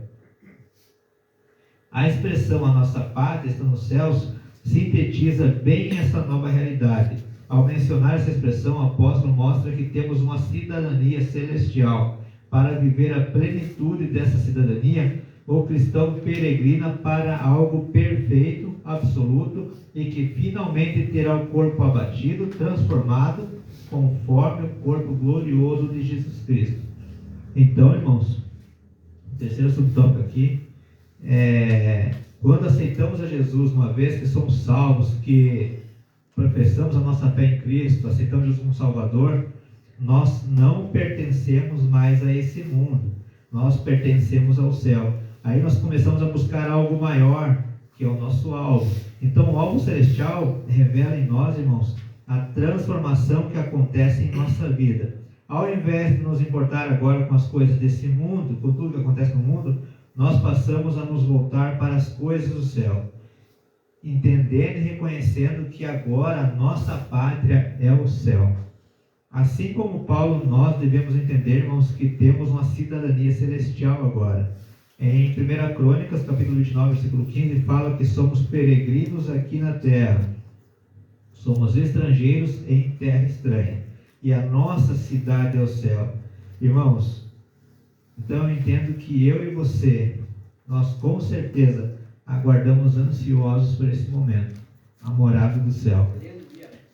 A expressão "a nossa pátria está nos céus" sintetiza bem essa nova realidade. Ao mencionar essa expressão, o apóstolo mostra que temos uma cidadania celestial. Para viver a plenitude dessa cidadania, o cristão peregrina para algo perfeito, absoluto, e que finalmente terá o corpo abatido, transformado, conforme o corpo glorioso de Jesus Cristo. Então, irmãos, o terceiro subtópico aqui quando aceitamos a Jesus, uma vez que somos salvos, que professamos a nossa fé em Cristo, aceitamos Jesus como Salvador, nós não pertencemos mais a esse mundo, nós pertencemos ao céu. Aí nós começamos a buscar algo maior, que é o nosso alvo. Então o alvo celestial revela em nós, irmãos, a transformação que acontece em nossa vida. Ao invés de nos importar agora com as coisas desse mundo, com tudo que acontece no mundo, nós passamos a nos voltar para as coisas do céu, entendendo e reconhecendo que agora a nossa pátria é o céu. Assim como Paulo, nós devemos entender, irmãos, que temos uma cidadania celestial agora. Em 1 Crônicas, capítulo 29, versículo 15, fala que somos peregrinos aqui na terra. Somos estrangeiros em terra estranha. E a nossa cidade é o céu. Irmãos, então eu entendo que eu e você, nós com certeza aguardamos ansiosos por esse momento, a morada do céu,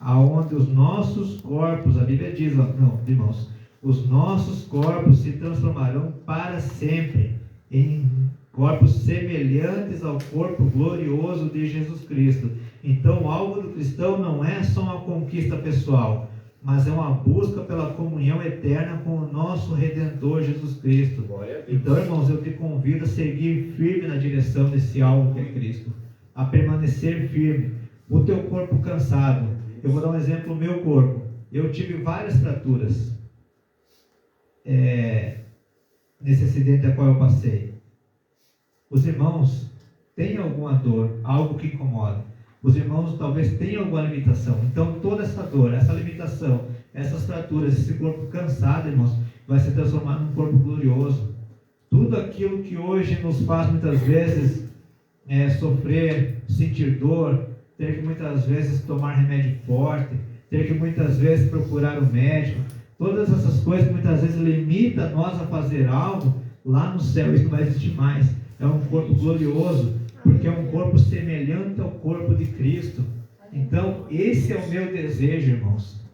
aonde os nossos corpos, a Bíblia diz, não, irmãos, os nossos corpos se transformarão para sempre em corpos semelhantes ao corpo glorioso de Jesus Cristo. Então o alvo do cristão não é só uma conquista pessoal, mas é uma busca pela comunhão eterna com o nosso Redentor Jesus Cristo. Então, irmãos, eu te convido a seguir firme na direção desse alvo que é Cristo, a permanecer firme. O teu corpo cansado, eu vou dar um exemplo do meu corpo. Eu tive várias fraturas nesse acidente a qual eu passei. Os irmãos têm alguma dor, algo que incomoda. Os irmãos talvez tenham alguma limitação. Então toda essa dor, essa limitação, essas fraturas, esse corpo cansado, irmãos, vai se transformar num corpo glorioso. Tudo aquilo que hoje nos faz muitas vezes sofrer, sentir dor, ter que muitas vezes tomar remédio forte, ter que muitas vezes procurar um médico, todas essas coisas muitas vezes limitam nós a fazer algo, lá no céu isso não vai existir mais. É um corpo glorioso, porque é um corpo semelhante ao corpo de Cristo. Então, esse é o meu desejo, irmãos.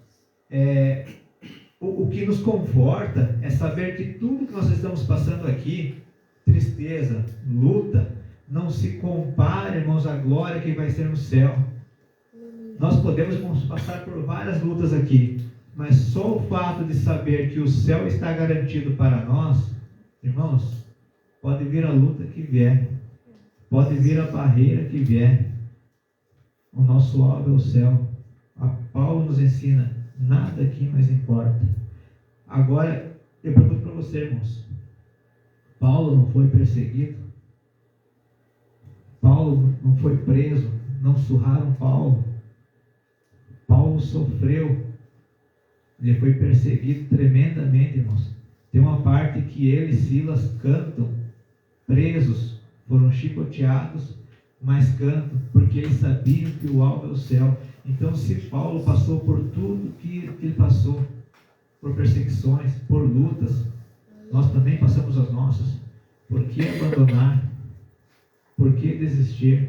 O que nos conforta é saber que tudo que nós estamos passando aqui, tristeza, luta, não se compara, irmãos, à glória que vai ser no céu. Nós podemos passar por várias lutas aqui, mas só o fato de saber que o céu está garantido para nós, irmãos, pode vir a luta que vier, pode vir a barreira que vier, o nosso alvo é o céu. A Paulo nos ensina, nada aqui mais importa. Agora, eu pergunto para você, irmãos, Paulo não foi perseguido, Paulo não foi preso, não surraram Paulo. Paulo sofreu, ele foi perseguido tremendamente, irmãos. Tem uma parte que ele e Silas cantam, presos, foram chicoteados, mas cantam, porque eles sabiam que o alvo é o céu. Então, se Paulo passou por tudo que ele passou, por perseguições, por lutas, nós também passamos as nossas. Por que abandonar? Por que desistir?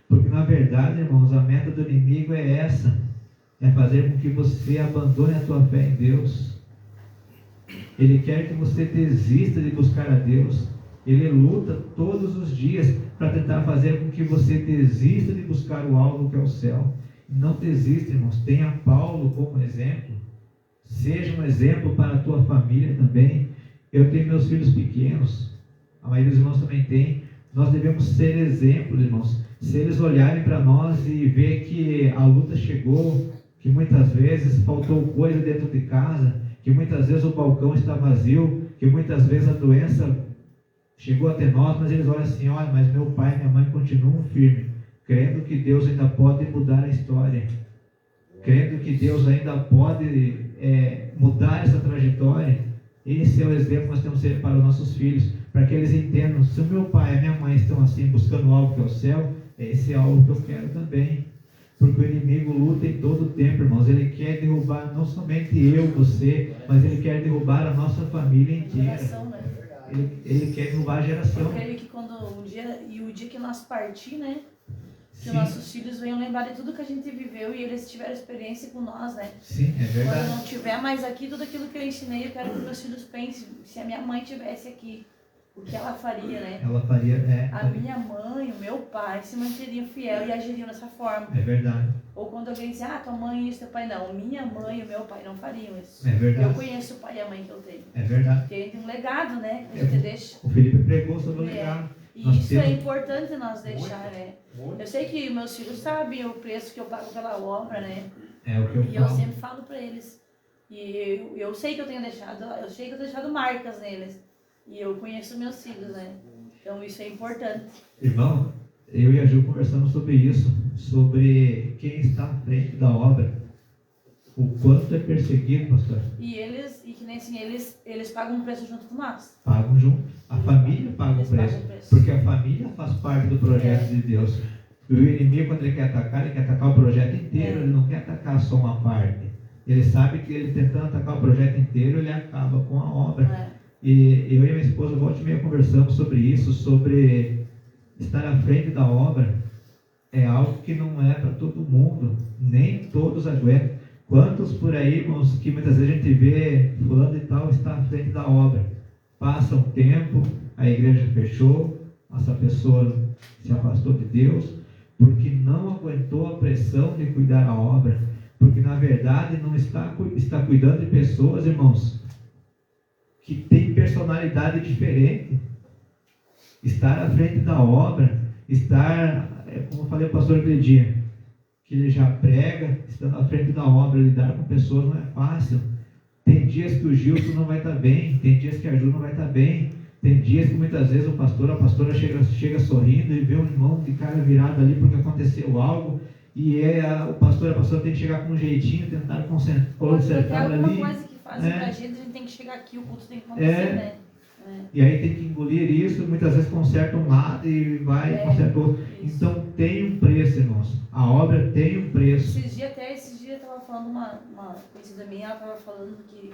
Porque na verdade, irmãos, a meta do inimigo é essa, é fazer com que você abandone a tua fé em Deus. Ele quer que você desista de buscar a Deus. Ele luta todos os dias para tentar fazer com que você desista de buscar o alvo que é o céu. Não desista, irmãos. Tenha Paulo como exemplo. Seja um exemplo para a tua família também. Eu tenho meus filhos pequenos, a maioria dos irmãos também tem. Nós devemos ser exemplos, irmãos. Se eles olharem para nós e ver que a luta chegou, que muitas vezes faltou coisa dentro de casa, que muitas vezes o balcão está vazio, que muitas vezes a doença chegou até nós, mas eles olham assim: olha, mas meu pai e minha mãe continuam firmes, crendo que Deus ainda pode mudar a história, crendo que Deus ainda pode mudar essa trajetória. Esse é o exemplo que nós temos que ser para os nossos filhos, para que eles entendam: se o meu pai e a minha mãe estão assim, buscando algo que é o céu, esse é algo que eu quero também. Porque o inimigo luta em todo o tempo, irmãos. Ele quer derrubar não somente eu, você, mas ele quer derrubar a nossa família inteira. Ele quer derrubar a geração. Eu creio que quando o dia que nós partir, né? Que os nossos filhos venham lembrar de tudo que a gente viveu e eles tiveram experiência com nós, né? Sim, é verdade. Quando eu não tiver mais aqui, tudo aquilo que eu ensinei, eu quero que meus filhos pensem: se a minha mãe estivesse aqui, o que ela faria, né? Ela faria, a minha mãe, o meu pai se manteriam fiel e agiriam dessa forma. É verdade. Ou quando alguém diz: tua mãe isso, teu pai não. Minha mãe e o meu pai não fariam isso. É verdade. Eu conheço o pai e a mãe que eu tenho. É verdade. Porque tem um legado, né? Que a gente deixa. O Felipe pregou sobre o legado. E isso é importante nós deixar, né? Eu sei que meus filhos sabem o preço que eu pago pela obra, né? É o que eu falo. E eu sempre falo para eles. E eu sei que eu tenho deixado marcas neles. E eu conheço meus filhos, né? Então isso é importante. Irmão, eu e a Ju conversamos sobre isso, sobre quem está à frente da obra. O quanto é perseguido, pastor. E que nem assim, eles pagam um preço junto com nós. Pagam junto. A família paga o preço. Porque a família faz parte do projeto de Deus. E o inimigo, quando ele quer atacar o projeto inteiro. Ele não quer atacar só uma parte. Ele sabe que ele tentando atacar o projeto inteiro, ele acaba com a obra. E eu e a minha esposa, volta e meia, conversamos sobre isso, sobre estar à frente da obra. É algo que não é para todo mundo. Nem todos aguentam. Quantos por aí, irmãos, que muitas vezes a gente vê fulano e tal está à frente da obra. Passa um tempo, a igreja fechou, essa pessoa se afastou de Deus, porque não aguentou a pressão de cuidar a obra. Porque na verdade não está cuidando de pessoas, irmãos, que têm personalidade diferente. Estar à frente da obra, como eu falei ao pastor aquele dia, que ele já prega, estando à frente da obra, lidar com pessoas não é fácil. Tem dias que o Gilson não vai estar bem, tem dias que a Ju não vai estar bem, tem dias que muitas vezes a pastora chega sorrindo e vê um irmão de cara virado ali porque aconteceu algo, e a pastora tem que chegar com um jeitinho, tentar consertar ali. Alguma coisa que fazem pra gente tem que chegar aqui, o culto tem que acontecer, né? E aí tem que engolir isso, muitas vezes conserta um lado e conserta o outro. Então tem um preço, irmãos. A obra tem um preço. Esses dias eu estava falando, uma conhecida minha, ela estava falando que,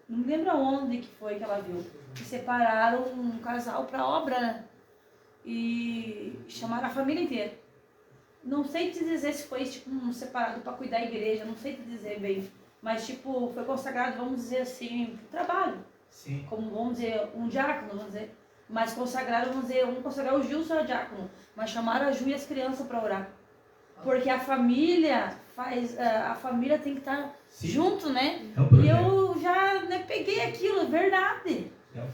não me lembro onde que foi que ela viu, que separaram um casal para obra, né? E chamaram a família inteira. Não sei te dizer se foi tipo um separado para cuidar da igreja, não sei te dizer bem, mas tipo, foi consagrado, vamos dizer assim, trabalho. Sim. Como, vamos dizer, um diácono, vamos dizer. Mas consagraram, vamos consagrar o Gilson ao diácono. Mas chamaram a Ju e as crianças para orar. Porque a família tem que estar junto, né? E eu já peguei aquilo, é verdade.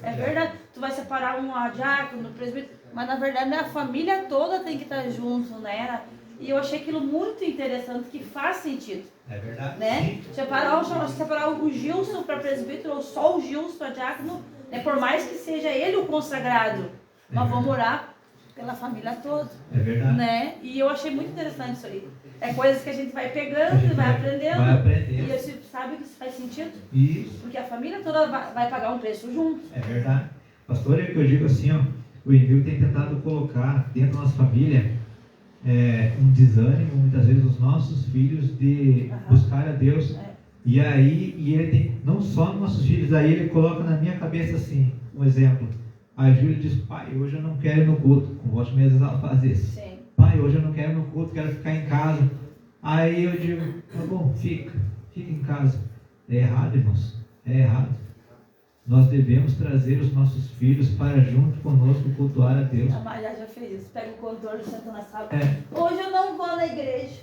É verdade. Tu vai separar um diácono, presbítero, mas na verdade a família toda tem que estar junto, né? E eu achei aquilo muito interessante, que faz sentido. É verdade. Né? Separar o Gilson para presbítero ou só o Gilson para diácono, Né? Por mais que seja ele o consagrado, nós vamos orar pela família toda. É verdade. Né? E eu achei muito interessante isso aí. É coisas que a gente vai pegando e vai aprendendo. Vai aprendendo. E você sabe que isso faz sentido? Isso. Porque a família toda vai pagar um preço junto. É verdade. Pastor, é que eu digo assim, ó, o inimigo tem tentado colocar dentro da nossa família um desânimo, muitas vezes, os nossos filhos de buscar a Deus. E aí, ele tem, não só nos nossos filhos, aí ele coloca na minha cabeça assim, um exemplo. A Júlia diz, pai, hoje eu não quero ir no culto. Com voz mesmo ela faz isso. Sim. Pai, hoje eu não quero ir no culto, quero ficar em casa. Aí eu digo, tá bom, fica em casa. É errado, irmãos, é errado. Nós devemos trazer os nossos filhos para junto conosco cultuar a Deus. A Maria já fez isso. Pega o controle, senta na sala. É. Hoje eu não vou na igreja.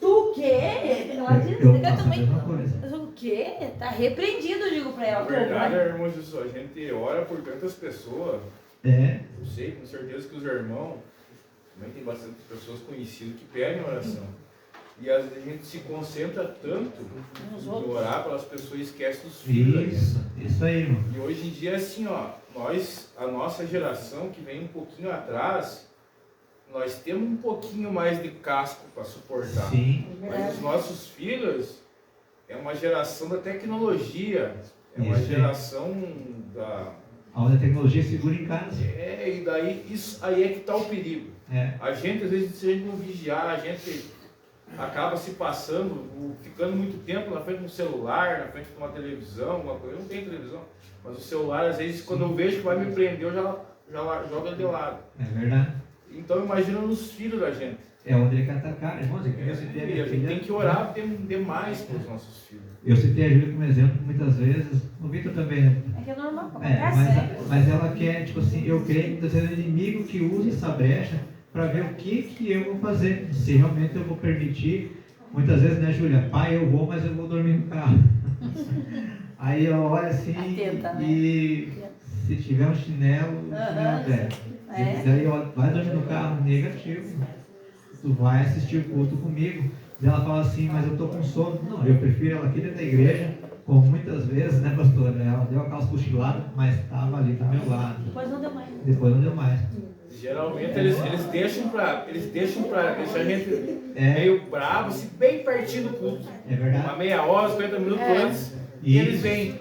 Tu o quê? Não adianta. Eu Você quer faço a também. mesma coisa. Mas o quê? Tá repreendido, eu digo pra ela. Na verdade, irmãos, isso, a gente ora por tantas pessoas. Eu sei com certeza que os irmãos, também tem bastante pessoas conhecidas que pedem oração. E às vezes a gente se concentra tanto em orar pelas pessoas e esquece dos filhos. Isso aí, irmão. E hoje em dia, assim, ó, a nossa geração que vem um pouquinho atrás, nós temos um pouquinho mais de casco para suportar. Sim. Mas os nossos filhos é uma geração da tecnologia, é uma Isso aí. geração da... Onde a tecnologia segura em casa. E daí, isso aí é que está o perigo. A gente, às vezes, se a gente não vigiar, a gente acaba se passando, ficando muito tempo na frente de um celular, na frente de uma televisão, alguma coisa. Eu não tenho televisão, mas o celular, às vezes, quando eu vejo que vai me prender, eu já jogo ele de lado. É verdade. Então, imagina nos filhos da gente. É onde ele quer atacar, irmãos. A gente tem que orar demais para os nossos filhos. Eu citei a Júlia como exemplo muitas vezes, o Vitor também, né? É que é normal, mas ela quer, tipo assim, eu creio que muitas vezes é o inimigo que usa essa brecha para ver o que eu vou fazer, se realmente eu vou permitir. Muitas vezes, né, Júlia? Pai, eu vou, mas eu vou dormir no carro. Aí eu olho assim e se tiver um chinelo, daí eu vai dormir no carro, negativo. Tu vai assistir o culto comigo. E ela fala assim, mas eu tô com sono. Não, eu prefiro ela aqui dentro da igreja, como muitas vezes, né, pastor? Ela deu aquelas cochiladas, mas estava ali do meu lado. Depois não deu mais. Geralmente eles deixam pra deixar a gente meio bravo, assim, bem pertinho do culto. É verdade. Uma meia hora, 50 minutos antes, e eles vêm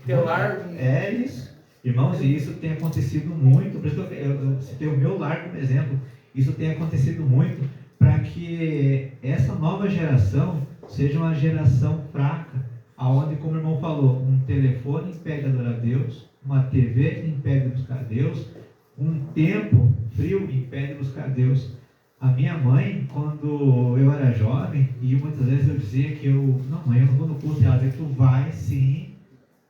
te largam. É isso. Irmãos, e isso tem acontecido muito, por isso que eu citei o meu lar como exemplo, isso tem acontecido muito para que essa nova geração seja uma geração fraca, aonde, como o irmão falou, um telefone impede de adorar a Deus, uma TV impede de buscar a Deus, um tempo frio impede de buscar a Deus. A minha mãe, quando eu era jovem, e muitas vezes eu dizia que não, mãe, eu não vou no culto, ela dizia que tu vai sim,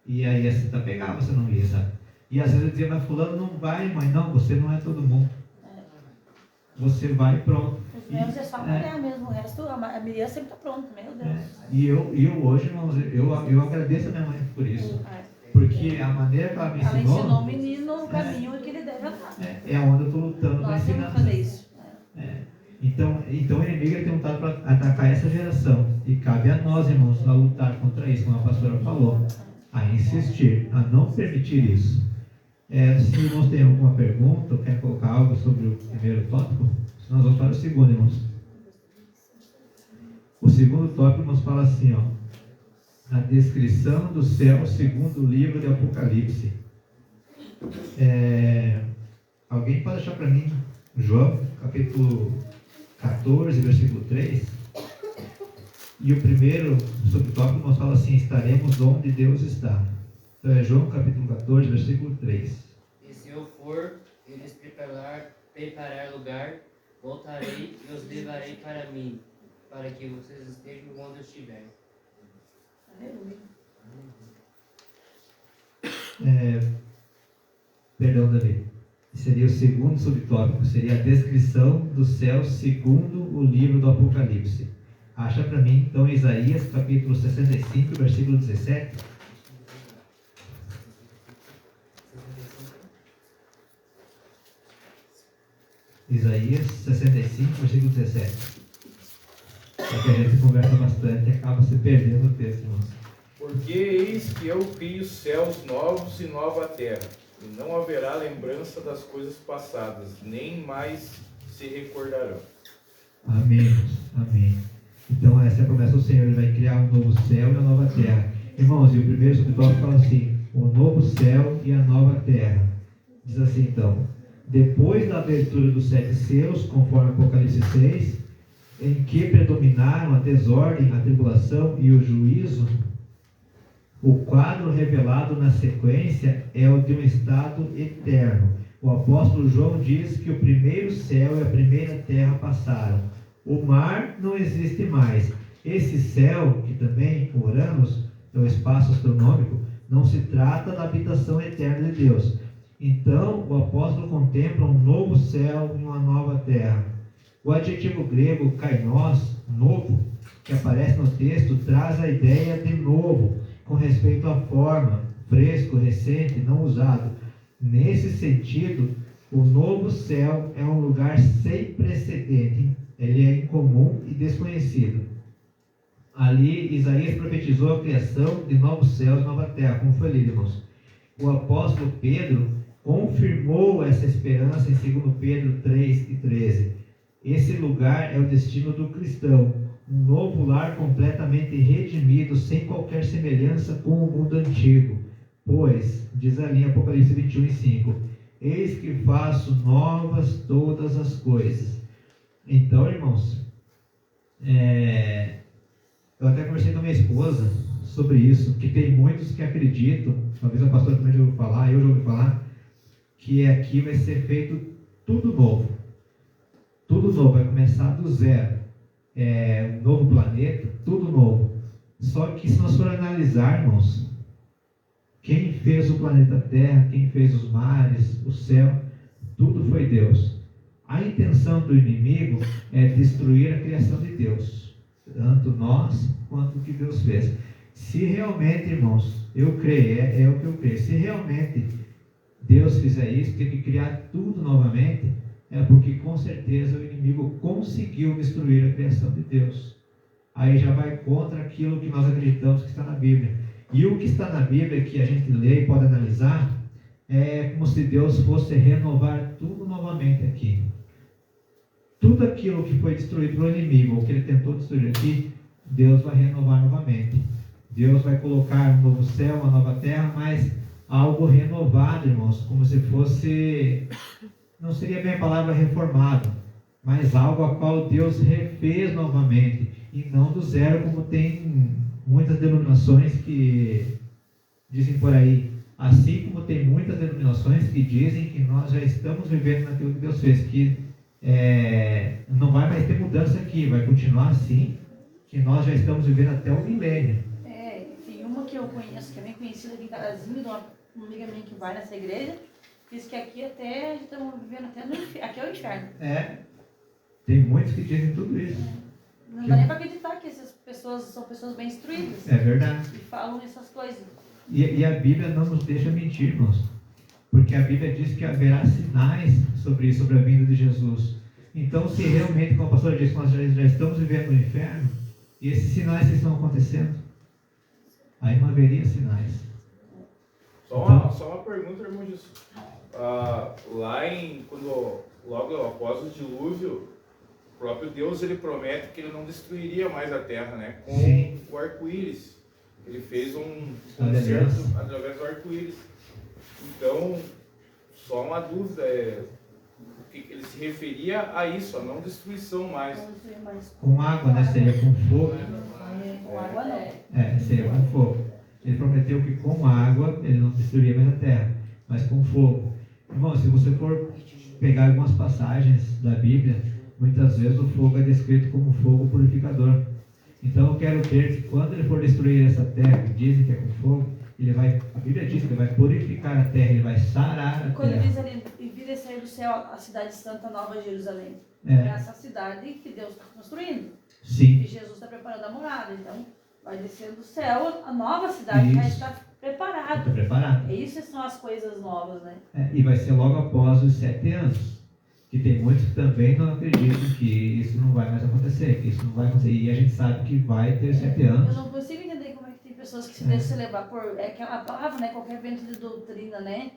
e aí a Cita pegava, você não ia, sabe? E às vezes eu dizia, mas fulano não vai, mãe, não, você não é todo mundo. Você vai e pronto. Os meus é só mulher mesmo, o resto, a Miriam sempre está pronta, meu Deus. E eu hoje, irmãos, eu agradeço a minha mãe por isso. Porque a maneira que ela me ensinou... Ela ensinou o menino o caminho que ele deve andar. É onde eu estou lutando para ensinar. Nós temos que fazer isso. Então o inimigo tem lutado para atacar essa geração. E cabe a nós, irmãos, a lutar contra isso, como a pastora falou. A insistir, a não permitir isso. Se os irmãos têm alguma pergunta, ou quer colocar algo sobre o primeiro tópico, nós vamos para o segundo, irmãos. O segundo tópico, irmãos, fala assim, ó, a descrição do céu segundo o livro de Apocalipse. Alguém pode achar para mim, João, capítulo 14, versículo 3? E o primeiro subtópico, irmãos, fala assim, estaremos onde Deus está. Então é João capítulo 14, versículo 3. E se eu for e lhes preparar lugar, voltarei e os levarei para mim, para que vocês estejam onde eu estiver. Perdão, Davi. Seria o segundo subtópico, seria a descrição do céu segundo o livro do Apocalipse. Acha para mim, então, Isaías capítulo 65, versículo 17. Isaías 65, versículo 17. Porque a gente conversa bastante e acaba se perdendo no texto, irmãos. Porque eis que eu crio céus novos e nova terra, e não haverá lembrança das coisas passadas, nem mais se recordarão. Amém. Amém. Então essa é a promessa do Senhor, Ele vai criar um novo céu e uma nova terra. Irmãos, e o primeiro subtópico fala assim, o novo céu e a nova terra. Diz assim então, depois da abertura dos 7 selos, conforme Apocalipse 6, em que predominaram a desordem, a tribulação e o juízo, o quadro revelado na sequência é o de um estado eterno. O apóstolo João diz que o primeiro céu e a primeira terra passaram. O mar não existe mais. Esse céu, que também, Uranus, é o espaço astronômico, não se trata da habitação eterna de Deus. Então, o apóstolo contempla um novo céu e uma nova terra. O adjetivo grego kainos, novo, que aparece no texto, traz a ideia de novo, com respeito à forma, fresco, recente, não usado. Nesse sentido, o novo céu é um lugar sem precedente, ele é incomum e desconhecido. Ali, Isaías profetizou a criação de novos céus e nova terra, como foi lido, irmãos. O apóstolo Pedro confirmou essa esperança em 2 Pedro 3:13. Esse lugar é o destino do cristão, um novo lar completamente redimido, sem qualquer semelhança com o mundo antigo. Pois, diz ali em Apocalipse 21:5, eis que faço novas todas as coisas. Então, irmãos, eu até conversei com a minha esposa sobre isso, que tem muitos que acreditam, talvez a pastora também já ouviu falar, eu já ouvi falar, que aqui vai ser feito tudo novo. Tudo novo, vai começar do zero. Um novo planeta, tudo novo. Só que se nós formos analisar, irmãos, quem fez o planeta Terra, quem fez os mares, o céu, tudo foi Deus. A intenção do inimigo é destruir a criação de Deus, tanto nós quanto o que Deus fez. Se realmente, irmãos, eu creio, é o que eu creio, se realmente Deus fizer isso, tem que criar tudo novamente, é porque com certeza o inimigo conseguiu destruir a criação de Deus. Aí já vai contra aquilo que nós acreditamos que está na Bíblia. E o que está na Bíblia, que a gente lê e pode analisar, é como se Deus fosse renovar tudo novamente aqui. Tudo aquilo que foi destruído pelo inimigo, ou que ele tentou destruir aqui, Deus vai renovar novamente. Deus vai colocar um novo céu, uma nova terra, mas algo renovado, irmãos, como se fosse, não seria bem a palavra reformado, mas algo a qual Deus refez novamente, e não do zero, como tem muitas denominações que dizem por aí. Assim como tem muitas denominações que dizem que nós já estamos vivendo naquilo que Deus fez, que não vai mais ter mudança aqui, vai continuar assim, que nós já estamos vivendo até o milênio. Tem uma que eu conheço, que é bem conhecida aqui em Carazinho, de uma amiga minha que vai nessa igreja, diz que aqui até estamos vivendo até no inferno, aqui é o inferno. Tem muitos que dizem tudo isso. Não dá nem para acreditar que essas pessoas são pessoas bem instruídas. É verdade. E falam essas coisas. E a Bíblia não nos deixa mentir, irmãos. Porque a Bíblia diz que haverá sinais sobre isso, sobre a vinda de Jesus. Então, se realmente, como a pastora disse, nós já estamos vivendo no inferno, e esses sinais estão acontecendo, aí não haveria sinais. Só uma pergunta, irmão Jesus. Logo após o dilúvio, o próprio Deus ele promete que ele não destruiria mais a terra, né? Com Sim. o arco-íris. Ele fez um concerto através do arco-íris. Então, só uma dúvida, ele se referia a isso, a não destruição mais. Com água, né? Seria com fogo. Com água não. Seria com fogo. Ele prometeu que com água ele não destruiria mais a terra, mas com fogo. Irmão, se você for pegar algumas passagens da Bíblia, muitas vezes o fogo é descrito como fogo purificador. Então eu quero crer que quando ele for destruir essa terra, que dizem que é com fogo, a Bíblia diz que ele vai purificar a terra, ele vai sarar a terra. Quando diz ali, e vir descer do céu a cidade santa, Nova Jerusalém. É essa cidade que Deus está construindo. Sim. E Jesus está preparando a morada. Então, vai descer do céu, a nova cidade já está preparada. Está preparada. E isso são as coisas novas, né? E vai ser logo após os 7 anos. Que tem muitos que também não acreditam que isso não vai mais acontecer, que isso não vai acontecer. E a gente sabe que vai ter 7 anos. Eu não consigo entender como é que tem pessoas pessoas que se deixam levar por aquela palavra, né? Qualquer vento de doutrina, né?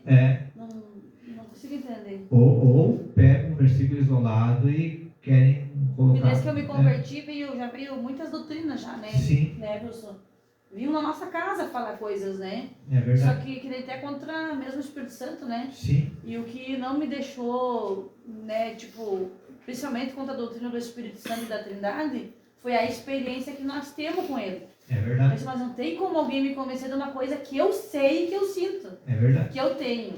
Não consigo entender. Ou pegam um versículo isolado e querem colocar... E desde que eu me converti, já veio muitas doutrinas já, né? Sim. Né, Wilson? Vinham na nossa casa falar coisas, né? É verdade. Só que daí até contra mesmo o Espírito Santo, né? Sim. E o que não me deixou, né, tipo, principalmente contra a doutrina do Espírito Santo e da Trindade, foi a experiência que nós temos com ele. É verdade. Mas não tem como alguém me convencer de uma coisa que eu sei e que eu sinto. É verdade. Que eu tenho.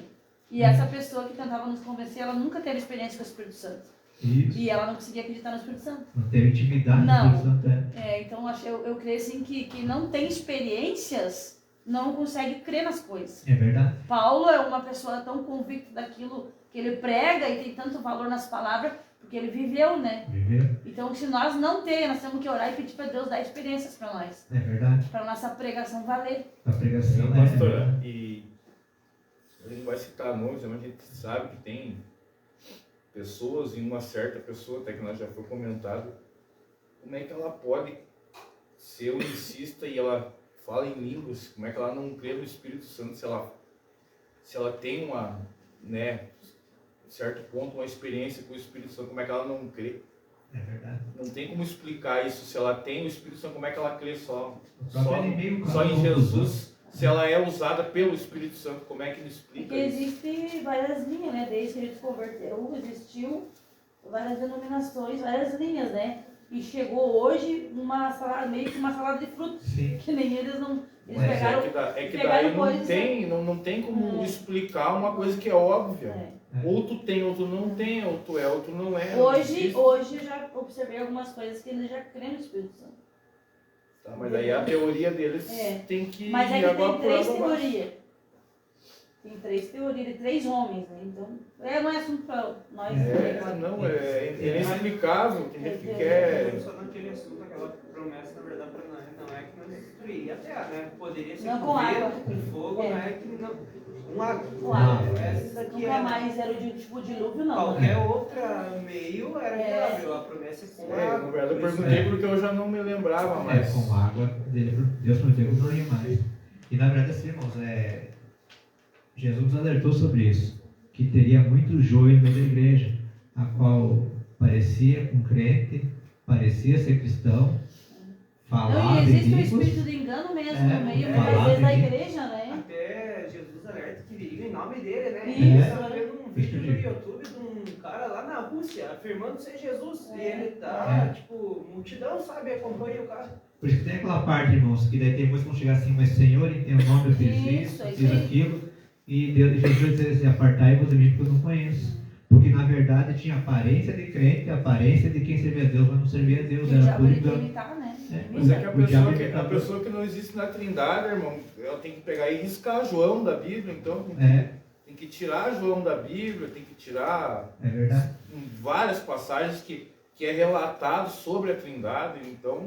E essa pessoa que tentava nos convencer, ela nunca teve experiência com o Espírito Santo. Isso. E ela não conseguia acreditar no Espírito Santo. Não teve intimidade com o Espírito Santo. Então eu creio assim que não tem experiências, não consegue crer nas coisas. É verdade. Paulo é uma pessoa tão convicta daquilo que ele prega e tem tanto valor nas palavras, porque ele viveu, né? Viveu. Então, se nós não temos, nós temos que orar e pedir para Deus dar experiências para nós. É verdade. Para nossa pregação valer. A pregação, né? Pastora, e a gente vai citar nomes, mas a gente sabe que tem pessoas, e uma certa pessoa, até que nós já foi comentado, como é que ela pode ser unicista e ela fala em línguas, como é que ela não crê no Espírito Santo se ela tem uma, né, certo ponto, uma experiência com o Espírito Santo, como é que ela não crê? É verdade. Não tem como explicar isso. Se ela tem o Espírito Santo, como é que ela crê só em Jesus? Se ela é usada pelo Espírito Santo, como é que ele explica Porque isso? existem várias linhas, né? Desde que a gente se converteu, existiu várias denominações, várias linhas, né? E chegou hoje meio que uma salada de frutas. Sim. Que nem eles não... Eles Mas pegaram, é que daí não tem como explicar uma coisa que é óbvia. Ou tu tem, ou tu não tem, ou tu é, ou tu não é. Hoje eu já observei algumas coisas que eles já creem no Espírito Santo. Tá, mas aí a teoria deles tem que... Mas aí tem 3 teorias. Tem 3 teorias de 3 homens, né? Então, não é assunto para nós. É inexplicável. Tem gente que quer... Só naquele assunto, aquela promessa, na verdade, não é que não destruiria a terra, né? Poderia ser não, com vento, com fogo, não é que não... Com água. Nunca mais era o tipo de dilúvio, não. Qualquer outra meio era viável. A promessa é com água. Na verdade, eu perguntei porque eu já não me lembrava mais. Com água, Deus prometeu que não ia mais. E na verdade, assim, irmãos, Jesus alertou sobre isso, que teria muito joio no meio da igreja, a qual parecia um crente, parecia ser cristão, falava e existe um espírito de engano mesmo no meio, às vezes, da igreja, né? Até Jesus alerta que vive em nome dele, né? Isso. Eu estava vendo um vídeo no YouTube de um cara lá na Rússia, afirmando ser Jesus. E ele tá, multidão, sabe, acompanha o cara. Por isso que tem aquela parte, irmãos, que daí tem muitos que vão chegar assim, mas Senhor, em teu nome eu fiz isso, fiz aquilo, e Jesus diz assim, apartai-vos de mim porque eu não conheço. Porque na verdade tinha aparência de crente, aparência de quem servia a Deus, mas não servia a Deus, era por engano. Mas é que a pessoa que não existe na Trindade, irmão, ela tem que pegar e riscar João da Bíblia, então tem que tirar João da Bíblia, tem que tirar várias passagens que é relatado sobre a Trindade, então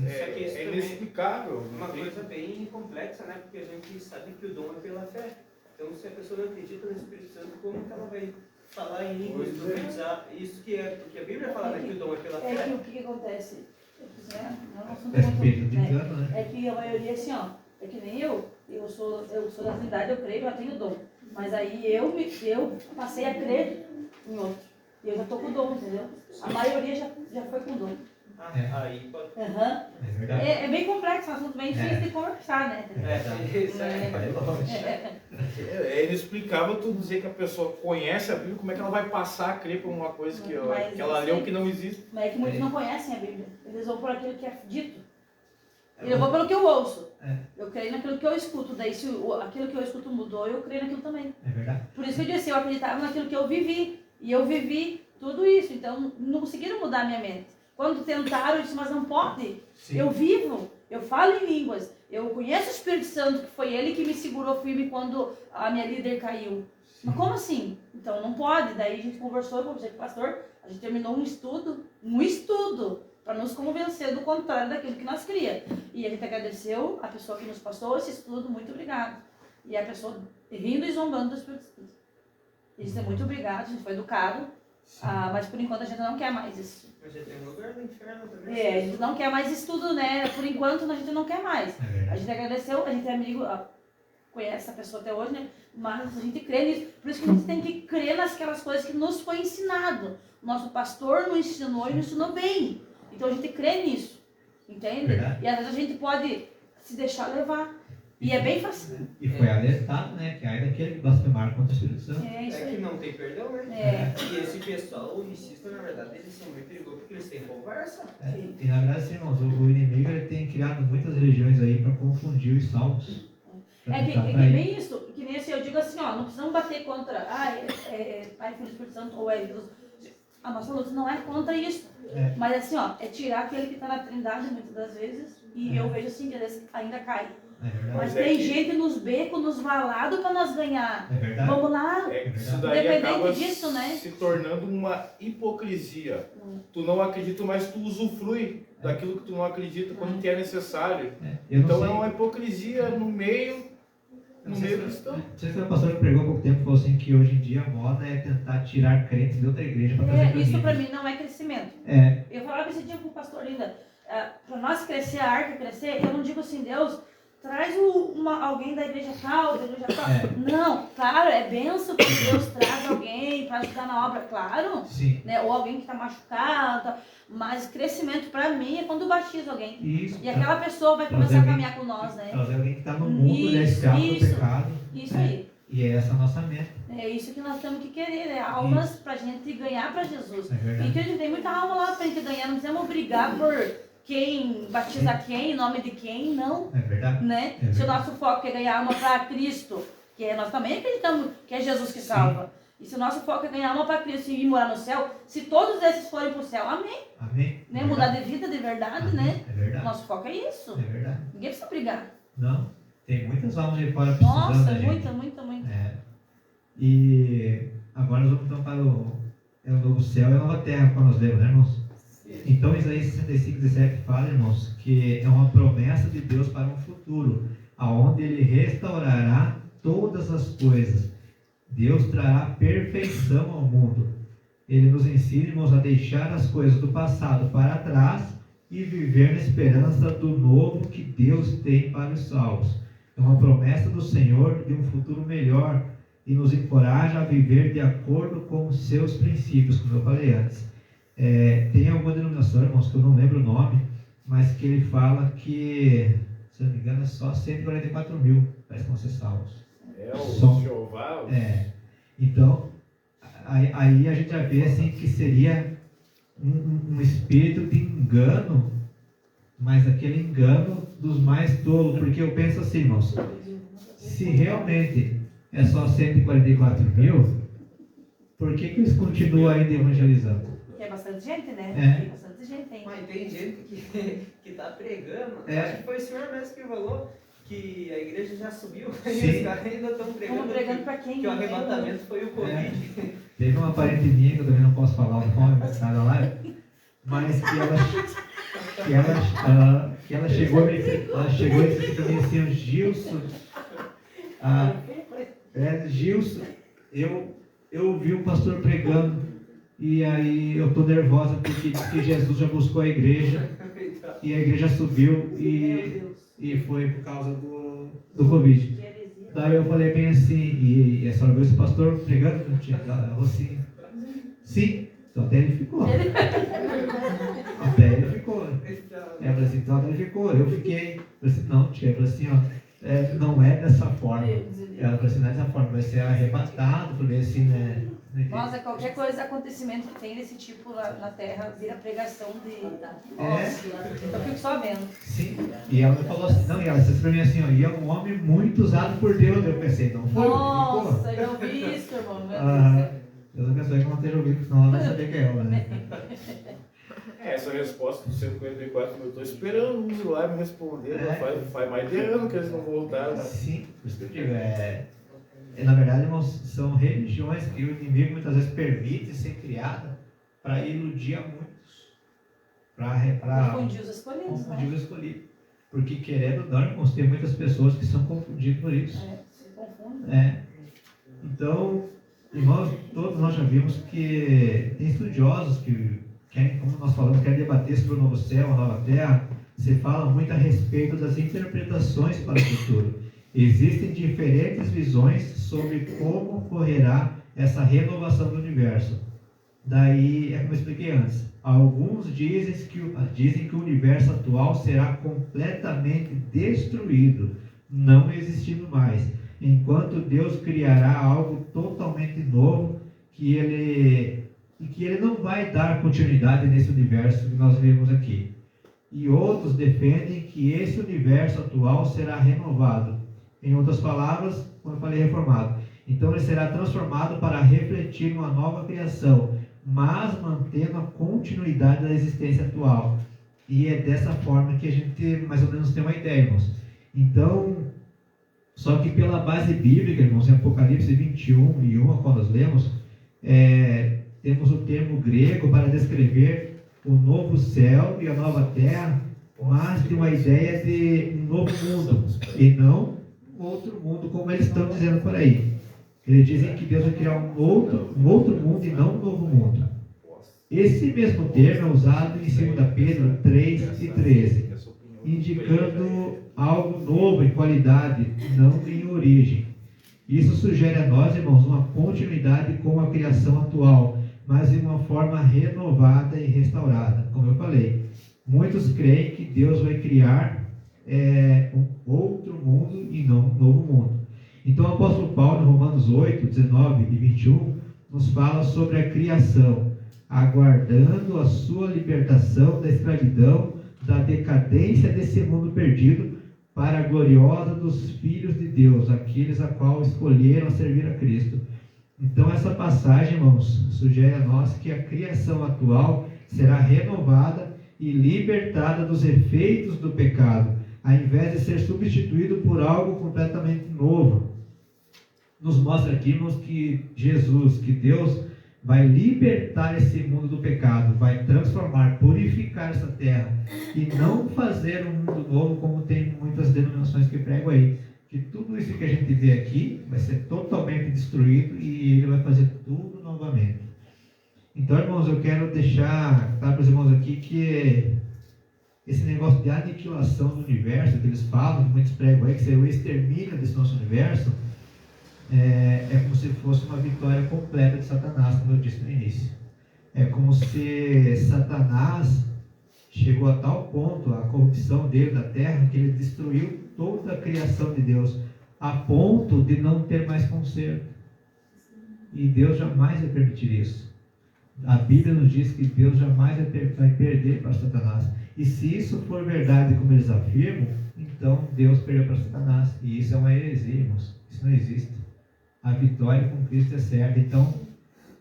é inexplicável. Uma coisa bem complexa, né? Porque a gente sabe que o dom é pela fé. Então, se a pessoa não acredita no Espírito Santo, como que ela vai falar em línguas, profetizar? Isso que é, porque a Bíblia fala, né, que o dom é pela fé. É que o que acontece? É que a maioria, assim, ó, é que nem eu sou da Trindade, eu creio, eu tenho dom. Mas aí eu passei a crer em outro. E eu já estou com o dom, entendeu? A maioria já foi com o dom. Aí pode... É bem complexo, é um assunto bem difícil de conversar, né? É inexplicável tu dizer que a pessoa conhece a Bíblia, como é que ela vai passar a crer por uma coisa que ela leu que não existe. Mas é que muitos não conhecem a Bíblia. Eles vão por aquilo que é dito. Eu vou pelo que eu ouço. Eu creio naquilo que eu escuto. Daí se aquilo que eu escuto mudou, eu creio naquilo também. É verdade. Por isso que eu disse, eu acreditava naquilo que eu vivi. E eu vivi tudo isso. Então não conseguiram mudar a minha mente. Quando tentaram, eu disse, mas não pode. Sim. Eu vivo, eu falo em línguas. Eu conheço o Espírito Santo, que foi ele que me segurou firme quando a minha líder caiu. Sim. Mas como assim? Então não pode. Daí a gente conversou, eu conversei com o pastor, a gente terminou um estudo, para nos convencer do contrário daquilo que nós queríamos. E a gente agradeceu a pessoa que nos passou esse estudo, muito obrigado. E a pessoa rindo e zombando do Espírito Santo. E disse, muito obrigado, a gente foi educado, Mas por enquanto a gente não quer mais isso. Mas já tem um lugar no inferno também. A gente não quer mais isso tudo, né? Por enquanto a gente não quer mais. A gente agradeceu, a gente é amigo, conhece essa pessoa até hoje, né? Mas a gente crê nisso. Por isso que a gente tem que crer naquelas coisas que nos foi ensinado. Nosso pastor nos ensinou e nos ensinou bem. Então a gente crê nisso. Entende? Verdade. E às vezes a gente pode se deixar levar. E é bem fácil. E foi alertado, né? Que aí daquele que blasfemar contra o Espírito Santo. É que não tem perdão, né? E esse pessoal, o insista, na verdade, eles são muito perigosos porque eles têm conversa. E na verdade, assim, irmãos, o inimigo ele tem criado muitas religiões aí para confundir os salvos. Que bem isso, que nem assim, eu digo assim, ó, não precisamos bater contra, Pai, Filho e Espírito Santo, ou Deus. A nossa luta não é contra isso. Mas assim, ó, é tirar aquele que está na Trindade muitas das vezes, e eu vejo assim que eles ainda caem. Mas tem gente nos becos, nos valados para nós ganhar. Vamos lá. Isso daí acaba disso, né? se tornando uma hipocrisia. Tu não acredita, mas tu usufrui daquilo que tu não acredita quando que é necessário. Então é uma hipocrisia no meio cristão. Não sei se o pastor que pregou há pouco tempo falou assim que hoje em dia a moda é tentar tirar crentes de outra igreja para trazer isso para mim não é crescimento. Eu falava esse dia com o pastor ainda, para nós crescer, a arca crescer, eu não digo assim, Deus, traz alguém da igreja tal, da igreja tal. Não, claro, é benção que Deus traz alguém para ajudar na obra, claro. Sim. Né? Ou alguém que está machucado. Mas crescimento para mim é quando batiza alguém. Isso, e aquela pessoa vai começar a caminhar com nós, né? Trazer alguém que está no mundo, escravo do pecado. Isso aí. E é essa a nossa meta. É isso que nós temos que querer, né? Almas para a gente ganhar para Jesus. Verdade. E a gente tem muita alma lá para a gente ganhar. Não precisamos brigar por quem batiza quem, em nome de quem, não. É verdade. Né? Se o nosso foco é ganhar alma para Cristo, que nós também acreditamos que é Jesus que salva. E se o nosso foco é ganhar alma para Cristo e ir morar no céu, se todos esses forem para o céu, amém. Amém. Né? Mudar de vida de verdade, amém. Né? É verdade. Nosso foco é isso. É verdade. Ninguém precisa brigar. Não. Tem muitas almas de fora precisando. Nossa, muita. E agora nós vamos então para o novo céu e a nova terra, para nós lermos, né, irmãos? Então Isaías 65, 17 fala, irmãos, que é uma promessa de Deus para um futuro, aonde Ele restaurará todas as coisas. Deus trará perfeição ao mundo. Ele nos ensina, irmãos, a deixar as coisas do passado para trás e viver na esperança do novo que Deus tem para os salvos. É uma promessa do Senhor de um futuro melhor e nos encoraja a viver de acordo com os seus princípios, como eu falei antes. Tem alguma denominação, irmãos, que eu não lembro o nome, mas que ele fala que, se não me engano, é só 144 mil parece que vão ser salvos. O Jeová. Então, aí a gente já vê assim, que seria um espírito de engano, mas aquele engano dos mais tolos, porque eu penso assim, irmãos, se realmente é só 144 mil, por que eles continuam ainda evangelizando? Porque é bastante gente, né? Tem bastante gente, hein? Mas tem gente que está pregando, acho que foi o senhor mesmo que falou, que a igreja já subiu, e os caras ainda estão pregando para quem? Que o arrebatamento foi o Covid. Teve uma parente minha, que eu também não posso falar o nome, nada lá, mas que ela chegou e disse para mim assim, Gilson, eu ouvi o pastor pregando, e aí eu estou nervosa porque diz que Jesus já buscou a igreja, e a igreja subiu, e foi por causa do Covid. Daí eu falei bem assim, e a senhora viu esse pastor pregando? Ela falou assim, sim, então até ele ficou. Até ele ficou. Ela falou assim, então até ele ficou. Eu fiquei. Eu falei assim, não, tia. Ela falou assim, ó, não é dessa forma. Ela falou assim, não é dessa forma, vai ser arrebatado, eu falei assim, né? Nossa, qualquer coisa, acontecimento que tem desse tipo na Terra, vira pregação de... Nossa, eu fico só vendo. Sim, e ela falou assim, não, e ela disse pra mim assim, ó, e é um homem muito usado por Deus. Eu pensei, não foi? Nossa, eu ouvi isso, irmão, meu Deus. Deus abençoe que não esteja ouvindo, senão ela vai saber que é ela, né? Essa resposta do 144 eu estou esperando uns lá me responder, faz mais de ano que eles não voltaram. Né? Sim, por isso que eu digo, na verdade, irmãos, são religiões que o inimigo muitas vezes permite ser criada para iludir a muitos. Para confundir os escolhidos. Porque querendo ou não, irmãos, tem muitas pessoas que são confundidas por isso. Se confundem. Então, Irmãos, todos nós já vimos que tem estudiosos que querem, como nós falamos, querem debater sobre o novo céu, a nova terra. Se fala muito a respeito das interpretações para o futuro. Existem diferentes visões sobre como ocorrerá essa renovação do universo. Daí, é como eu expliquei antes, alguns dizem que o universo atual será completamente destruído, não existindo mais, enquanto Deus criará algo totalmente novo que ele não vai dar continuidade nesse universo que nós vemos aqui. E outros defendem que esse universo atual será renovado. Em outras palavras, como eu falei, reformado. Então ele será transformado para refletir uma nova criação, mas mantendo a continuidade da existência atual. E é dessa forma que a gente mais ou menos tem uma ideia, irmãos. Então, só que pela base bíblica, irmãos, em Apocalipse 21 e 1, quando nós lemos, temos o termo grego para descrever o novo céu e a nova terra, mas de uma ideia de um novo mundo, e não outro mundo, como eles estão dizendo por aí. Eles dizem que Deus vai criar um outro mundo e não um novo mundo. Esse mesmo termo é usado em 2 Pedro 3 e 13, indicando algo novo em qualidade, não em origem. Isso sugere a nós, irmãos, uma continuidade com a criação atual, mas de uma forma renovada e restaurada. Como eu falei, muitos creem que Deus vai criar um outro mundo e não um novo mundo. Então o apóstolo Paulo, em Romanos 8, 19 e 21, nos fala sobre a criação, aguardando a sua libertação da escravidão, da decadência desse mundo perdido, para a gloriosa dos filhos de Deus, aqueles a qual escolheram servir a Cristo. Então essa passagem, irmãos, sugere a nós que a criação atual será renovada e libertada dos efeitos do pecado, ao invés de ser substituído por algo completamente novo. Nos mostra aqui, irmãos, que Jesus, que Deus vai libertar esse mundo do pecado, vai transformar, purificar essa terra e não fazer um mundo novo como tem muitas denominações que pregam aí. Que tudo isso que a gente vê aqui vai ser totalmente destruído e ele vai fazer tudo novamente. Então, irmãos, eu quero deixar para os irmãos aqui que esse negócio de aniquilação do universo que eles falam, que muitos pregam aí, que seria o extermínio desse nosso universo, é como se fosse uma vitória completa de Satanás, como eu disse no início. É como se Satanás chegou a tal ponto, a corrupção dele da terra, que ele destruiu toda a criação de Deus, a ponto de não ter mais conserto. E Deus jamais vai permitir isso. A Bíblia nos diz que Deus jamais vai perder para Satanás. E se isso for verdade, como eles afirmam, então Deus perdeu para Satanás. E isso é uma heresia, irmãos. Isso não existe. A vitória com Cristo é certa. Então,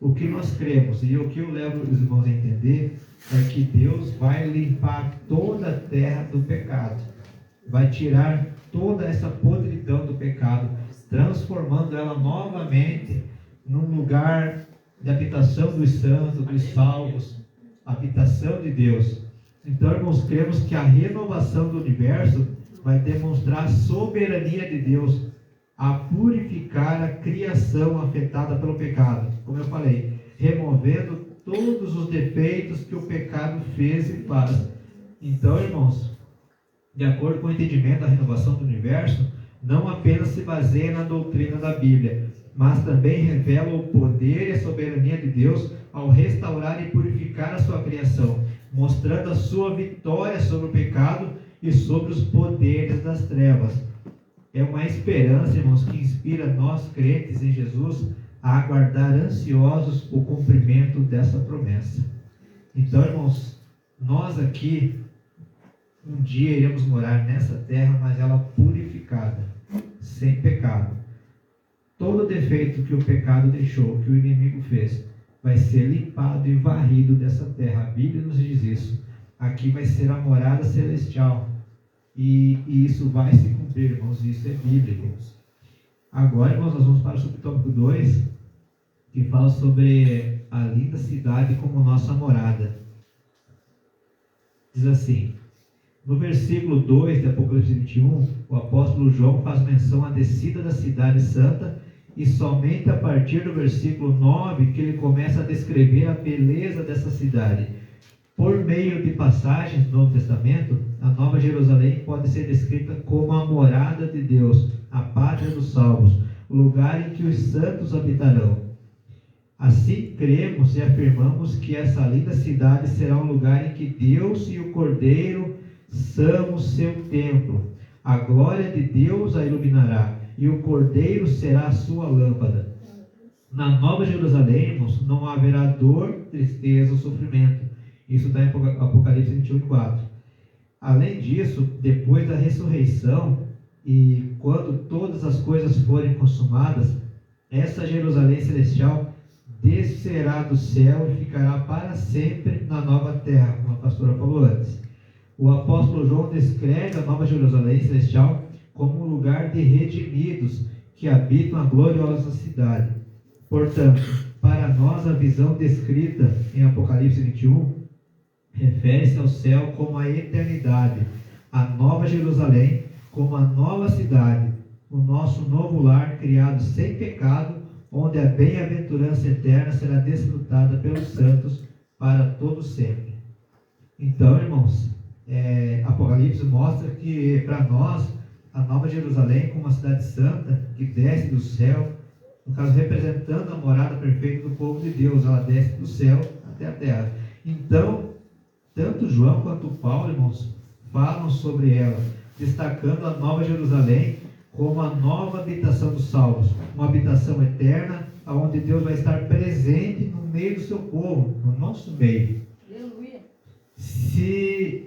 o que nós cremos e o que eu levo os irmãos a entender é que Deus vai limpar toda a terra do pecado. Vai tirar toda essa podridão do pecado, transformando ela novamente num lugar de habitação dos santos, dos salvos, habitação de Deus. Então, irmãos, cremos que a renovação do universo vai demonstrar a soberania de Deus a purificar a criação afetada pelo pecado, como eu falei, removendo todos os defeitos que o pecado fez e faz. Então, irmãos, de acordo com o entendimento da renovação do universo, não apenas se baseia na doutrina da Bíblia, mas também revela o poder e a soberania de Deus ao restaurar e purificar a sua criação, mostrando a sua vitória sobre o pecado e sobre os poderes das trevas. É uma esperança, irmãos, que inspira nós, crentes em Jesus, a aguardar ansiosos o cumprimento dessa promessa. Então, irmãos, nós aqui, um dia iremos morar nessa terra, mas ela purificada, sem pecado. Todo defeito que o pecado deixou, que o inimigo fez, vai ser limpado e varrido dessa terra. A Bíblia nos diz isso. Aqui vai ser a morada celestial. E isso vai se cumprir, irmãos. Isso é bíblico. Agora, irmãos, nós vamos para o subtópico 2, que fala sobre a linda cidade como nossa morada. Diz assim: no versículo 2 de Apocalipse 21, o apóstolo João faz menção à descida da cidade santa e somente a partir do versículo 9 que ele começa a descrever a beleza dessa cidade. Por meio de passagens do Novo Testamento, a Nova Jerusalém pode ser descrita como a morada de Deus, a pátria dos salvos, o lugar em que os santos habitarão. Assim cremos e afirmamos que essa linda cidade será um lugar em que Deus e o Cordeiro são o seu templo. A glória de Deus a iluminará, e o Cordeiro será a sua lâmpada. Na Nova Jerusalém, irmãos, não haverá dor, tristeza ou sofrimento. Isso está em Apocalipse 21:4. Além disso, depois da ressurreição e quando todas as coisas forem consumadas, essa Jerusalém celestial descerá do céu e ficará para sempre na nova terra, como a pastora falou antes. O apóstolo João descreve a Nova Jerusalém celestial como um lugar de redimidos que habitam a gloriosa cidade. Portanto, para nós a visão descrita em Apocalipse 21 refere-se ao céu como a eternidade, a Nova Jerusalém como a nova cidade, o nosso novo lar criado sem pecado, onde a bem-aventurança eterna será desfrutada pelos santos para todo sempre. Então, irmãos, Apocalipse mostra que para nós a Nova Jerusalém como uma cidade santa que desce do céu, no caso representando a morada perfeita do povo de Deus, ela desce do céu até a terra. Então, tanto João quanto Paulo, irmãos, falam sobre ela, destacando a Nova Jerusalém como a nova habitação dos salvos, uma habitação eterna, onde Deus vai estar presente no meio do seu povo, no nosso meio. Aleluia.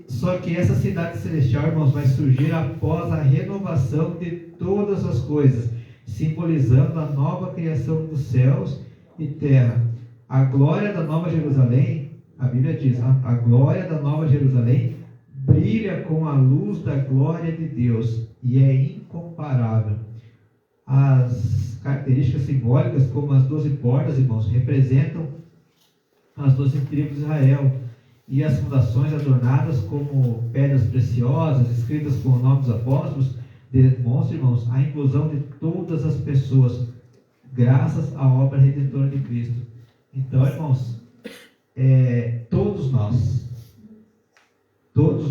Só que essa cidade celestial, irmãos, vai surgir após a renovação de todas as coisas, simbolizando a nova criação dos céus e terra. A glória da Nova Jerusalém, a Bíblia diz, a glória da Nova Jerusalém brilha com a luz da glória de Deus e é incomparável. As características simbólicas, como as 12 portas, irmãos, representam as 12 tribos de Israel, e as fundações adornadas como pedras preciosas, escritas com o nome dos apóstolos, demonstram, irmãos, a inclusão de todas as pessoas, graças à obra redentora de Cristo. Então, irmãos, todos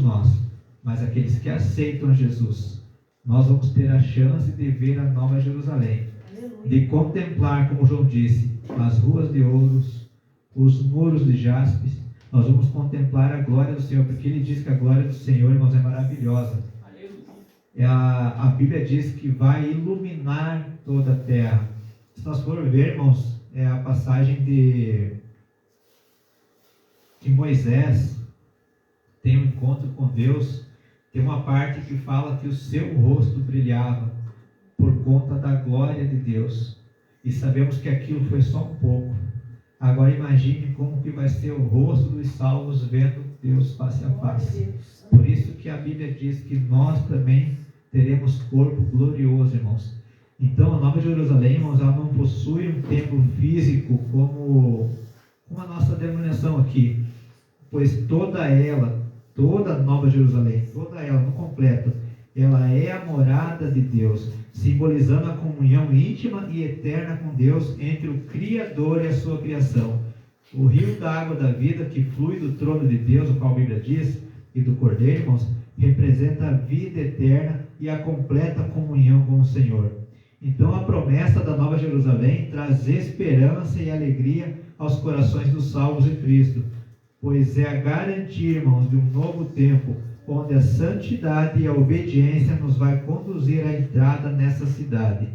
nós, mas aqueles que aceitam Jesus, nós vamos ter a chance de ver a Nova Jerusalém, de contemplar, como João disse, as ruas de ouros, os muros de jaspes. Nós vamos contemplar a glória do Senhor, porque ele diz que a glória do Senhor, irmãos, é maravilhosa. A Bíblia diz que vai iluminar toda a terra. Se nós formos ver, irmãos, a passagem de Moisés tem um encontro com Deus. Tem uma parte que fala que o seu rosto brilhava por conta da glória de Deus. E sabemos que aquilo foi só um pouco. Agora imagine como que vai ser o rosto dos salvos vendo Deus face a face. Por isso que a Bíblia diz que nós também teremos corpo glorioso, irmãos. Então a Nova Jerusalém, irmãos, ela não possui um templo físico como a nossa denominação aqui, pois toda a Nova Jerusalém, toda ela no completo, ela é a morada de Deus, simbolizando a comunhão íntima e eterna com Deus entre o Criador e a sua criação. O rio da água da vida que flui do trono de Deus, o qual a Bíblia diz, e do Cordeiro, irmãos, representa a vida eterna e a completa comunhão com o Senhor. Então a promessa da Nova Jerusalém traz esperança e alegria aos corações dos salvos em Cristo, pois é a garantia, irmãos, de um novo tempo, onde a santidade e a obediência nos vai conduzir à entrada nessa cidade,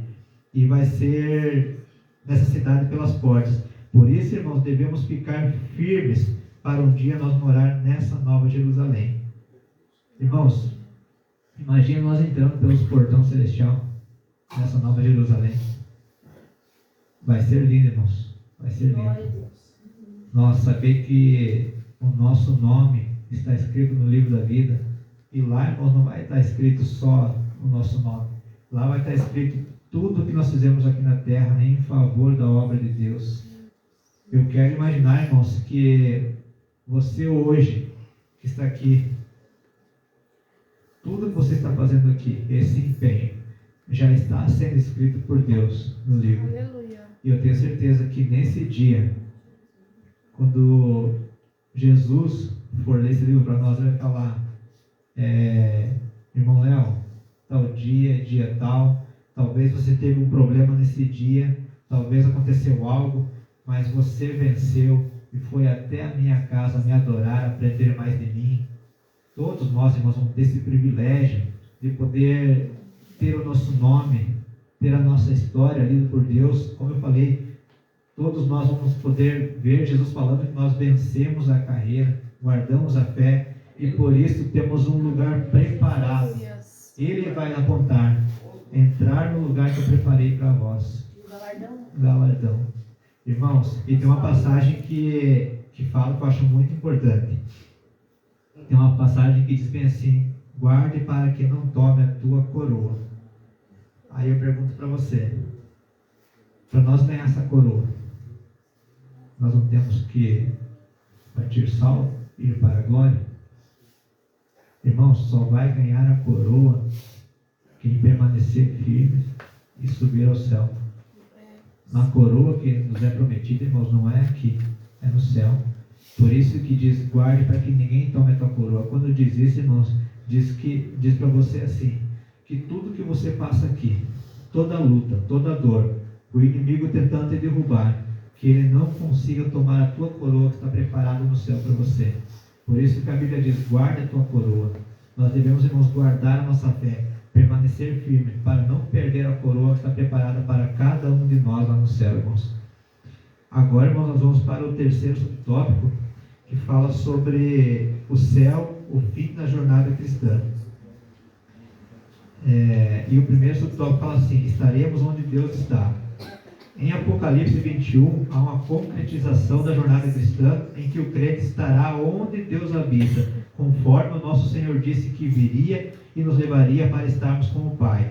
e vai ser nessa cidade pelas portas. Por isso, irmãos, devemos ficar firmes para um dia nós morar nessa Nova Jerusalém. Irmãos, imagine nós entrando pelos portões celestial nessa Nova Jerusalém. Vai ser lindo, irmãos. Vai ser lindo. Nós saber que o nosso nome está escrito no livro da vida. E lá, irmãos, não vai estar escrito só o nosso nome. Lá vai estar escrito tudo que nós fizemos aqui na terra em favor da obra de Deus. Eu quero imaginar, irmãos, que você hoje que está aqui, tudo que você está fazendo aqui, esse empenho, já está sendo escrito por Deus no livro. Aleluia. E eu tenho certeza que nesse dia, quando Jesus for ler esse livro para nós, ele vai falar: irmão Léo, tal dia, dia tal, talvez você teve um problema nesse dia, talvez aconteceu algo, mas você venceu e foi até a minha casa me adorar, aprender mais de mim. Todos nós, irmãos, vamos ter esse privilégio de poder ter o nosso nome, ter a nossa história lida por Deus. Como eu falei, todos nós vamos poder ver Jesus falando que nós vencemos a carreira, guardamos a fé e por isso temos um lugar preparado. Ele vai apontar: entrar no lugar que eu preparei para vós. Galardão. Irmãos, e tem uma passagem que fala, que eu acho muito importante. Tem uma passagem que diz bem assim: guarde para que não tome a tua coroa. Aí eu pergunto para você, para nós ganhar essa coroa, nós não temos que partir salvo, ir para a glória? Irmãos, só vai ganhar a coroa quem permanecer firme e subir ao céu. Na coroa que nos é prometida, irmãos, não é aqui, é no céu. Por isso que diz: guarde para que ninguém tome a tua coroa. Quando diz isso, irmãos, diz para você assim, que tudo que você passa aqui, toda luta, toda dor, o inimigo tentando te derrubar, que ele não consiga tomar a tua coroa que está preparada no céu para você. Por isso que a Bíblia diz: guarde a tua coroa. Nós devemos, irmãos, guardar a nossa fé, permanecer firme, para não perder a coroa que está preparada para cada um de nós lá no céu, irmãos. Agora, irmãos, nós vamos para o terceiro subtópico, que fala sobre o céu, o fim da jornada cristã. E o primeiro subtópico fala assim: estaremos onde Deus está. Em Apocalipse 21, há uma concretização da jornada cristã, em que o crente estará onde Deus habita, conforme o nosso Senhor disse que viria e nos levaria para estarmos com o Pai.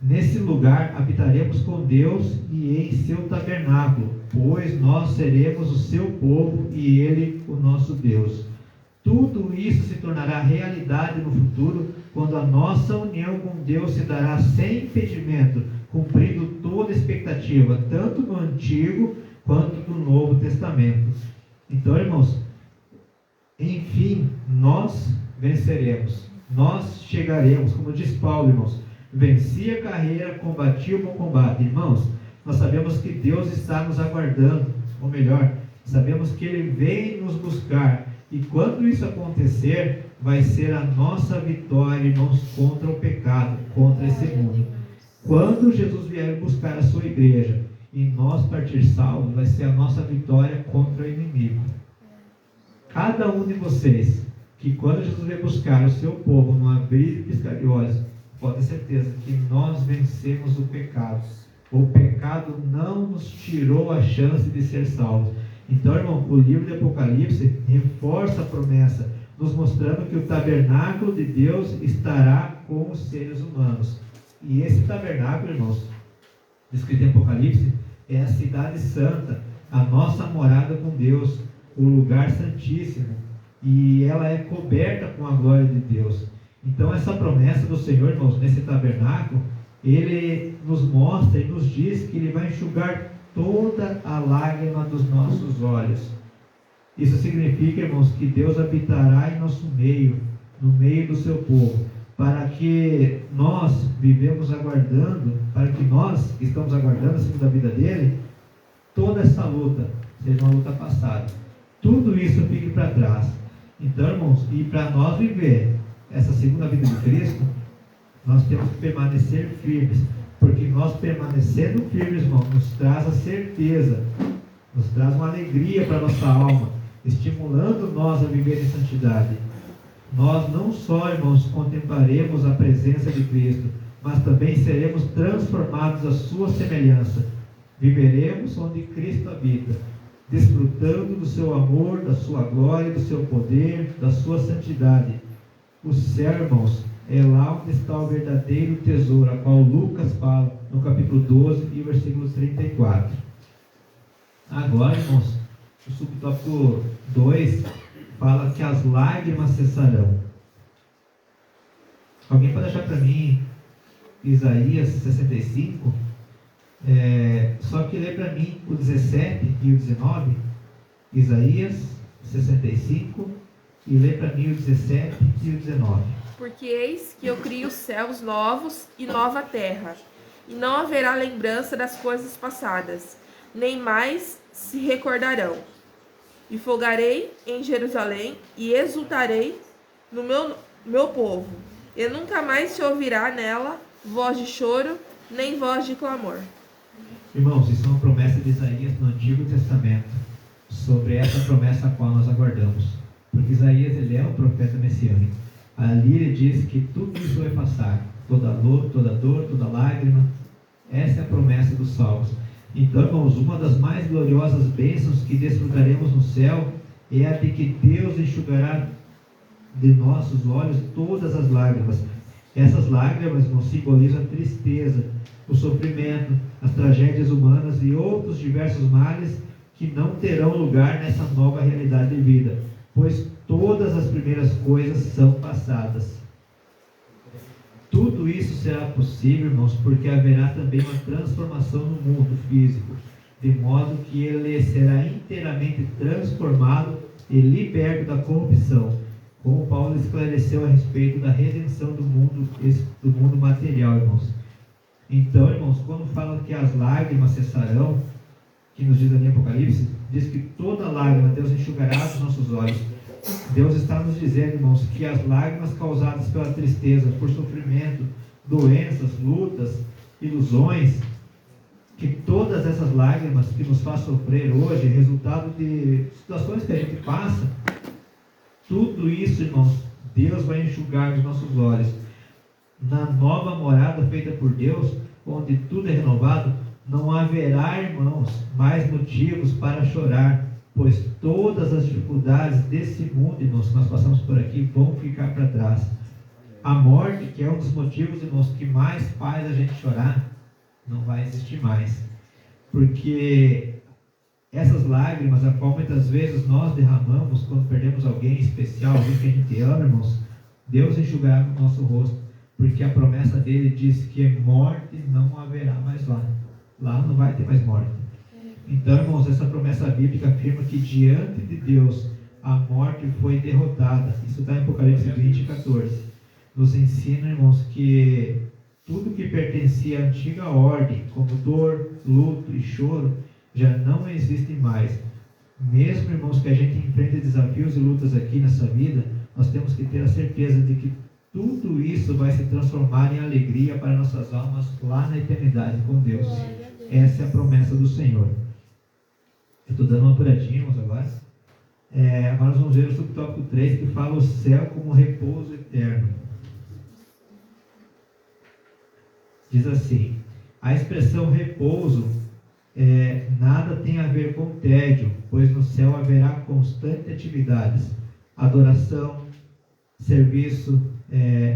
Nesse lugar habitaremos com Deus e em seu tabernáculo, pois nós seremos o seu povo e Ele o nosso Deus. Tudo isso se tornará realidade no futuro, quando a nossa união com Deus se dará sem impedimento, cumprindo toda a expectativa, tanto do Antigo quanto do Novo Testamento. Então, irmãos, enfim, nós venceremos, nós chegaremos, como diz Paulo, irmãos: venci a carreira, combati o bom combate. Irmãos, nós sabemos que Deus está nos aguardando, ou melhor, sabemos que Ele vem nos buscar, e quando isso acontecer, vai ser a nossa vitória, irmãos, contra o pecado, contra esse mundo. Quando Jesus vier buscar a sua igreja e nós partir salvos, vai ser a nossa vitória contra o inimigo. Cada um de vocês, que quando Jesus vier buscar o seu povo no abrir e piscar de olhos, pode ter certeza que nós vencemos o pecado. O pecado não nos tirou a chance de ser salvos. Então, irmão, o livro de Apocalipse reforça a promessa, nos mostrando que o tabernáculo de Deus estará com os seres humanos. E esse tabernáculo, irmãos, descrito em Apocalipse, é a cidade santa, a nossa morada com Deus, o lugar santíssimo, e ela é coberta com a glória de Deus. Então, essa promessa do Senhor, irmãos, nesse tabernáculo, Ele nos mostra e nos diz que Ele vai enxugar toda a lágrima dos nossos olhos. Isso significa, irmãos, que Deus habitará em nosso meio, no meio do seu povo, para que nós vivemos aguardando, para que nós que estamos aguardando a segunda vida dele, toda essa luta seja uma luta passada. Tudo isso fique para trás. Então, irmãos, e para nós viver essa segunda vida de Cristo, nós temos que permanecer firmes, porque nós permanecendo firmes, irmãos, nos traz a certeza, nos traz uma alegria para a nossa alma, estimulando nós a viver em santidade. Nós não só, irmãos, contemplaremos a presença de Cristo, mas também seremos transformados à sua semelhança. Viveremos onde Cristo habita, desfrutando do seu amor, da sua glória, do seu poder, da sua santidade. O céu, irmãos, é lá onde está o verdadeiro tesouro, a qual Lucas fala no capítulo 12 e versículo 34. Agora, irmãos, o subtópico 2 fala que as lágrimas cessarão. Alguém pode achar para mim Isaías 65, só que lê para mim o 17 e o 19, Isaías 65, e lê para mim o 17 e o 19. Porque eis que eu crio céus novos e nova terra, e não haverá lembrança das coisas passadas, nem mais se recordarão. E folgarei em Jerusalém e exultarei no meu povo, e nunca mais se ouvirá nela voz de choro, nem voz de clamor. Irmãos, isso é uma promessa de Isaías no Antigo Testamento, sobre essa promessa a qual nós aguardamos. Porque Isaías, ele é o profeta messiânico. Ali ele diz que tudo isso vai passar, toda dor, toda lágrima. Essa é a promessa dos salvos. Então, irmãos, uma das mais gloriosas bênçãos que desfrutaremos no céu é a de que Deus enxugará de nossos olhos todas as lágrimas. Essas lágrimas não simbolizam a tristeza, o sofrimento, as tragédias humanas e outros diversos males que não terão lugar nessa nova realidade de vida, pois todas as primeiras coisas são passadas. Tudo isso será possível, irmãos, porque haverá também uma transformação no mundo físico, de modo que ele será inteiramente transformado e liberto da corrupção, como Paulo esclareceu a respeito da redenção do mundo material, irmãos. Então, irmãos, quando fala que as lágrimas cessarão, que nos diz ali em Apocalipse, diz que toda lágrima Deus enxugará dos nossos olhos. Deus está nos dizendo, irmãos, que as lágrimas causadas pela tristeza, por sofrimento, doenças, lutas, ilusões, que todas essas lágrimas que nos faz sofrer hoje, resultado de situações que a gente passa, tudo isso, irmãos, Deus vai enxugar dos nossos olhos. Na nova morada feita por Deus, onde tudo é renovado, não haverá, irmãos, mais motivos para chorar, pois todas as dificuldades desse mundo, irmãos, que nós passamos por aqui, vão ficar para trás. A morte, que é um dos motivos, irmãos, que mais faz a gente chorar, não vai existir mais. Porque essas lágrimas, a qual muitas vezes nós derramamos quando perdemos alguém especial, alguém que a gente ama, irmãos, Deus enxugará no nosso rosto, porque a promessa dele diz que morte não haverá mais lá. Lá não vai ter mais morte. Então, irmãos, essa promessa bíblica afirma que diante de Deus a morte foi derrotada. Isso está em Apocalipse 20, 14. Nos ensina, irmãos, que tudo que pertencia à antiga ordem, como dor, luto e choro, já não existe mais. Mesmo, irmãos, que a gente enfrente desafios e lutas aqui nessa vida, nós temos que ter a certeza de que tudo isso vai se transformar em alegria para nossas almas lá na eternidade com Deus. Essa é a promessa do Senhor. Eu estou dando uma apuradinha, irmãos, agora. Agora nós vamos ver o subtópico 3, que fala o céu como repouso eterno. Diz assim: a expressão repouso nada tem a ver com tédio, pois no céu haverá constante atividades, adoração, serviço,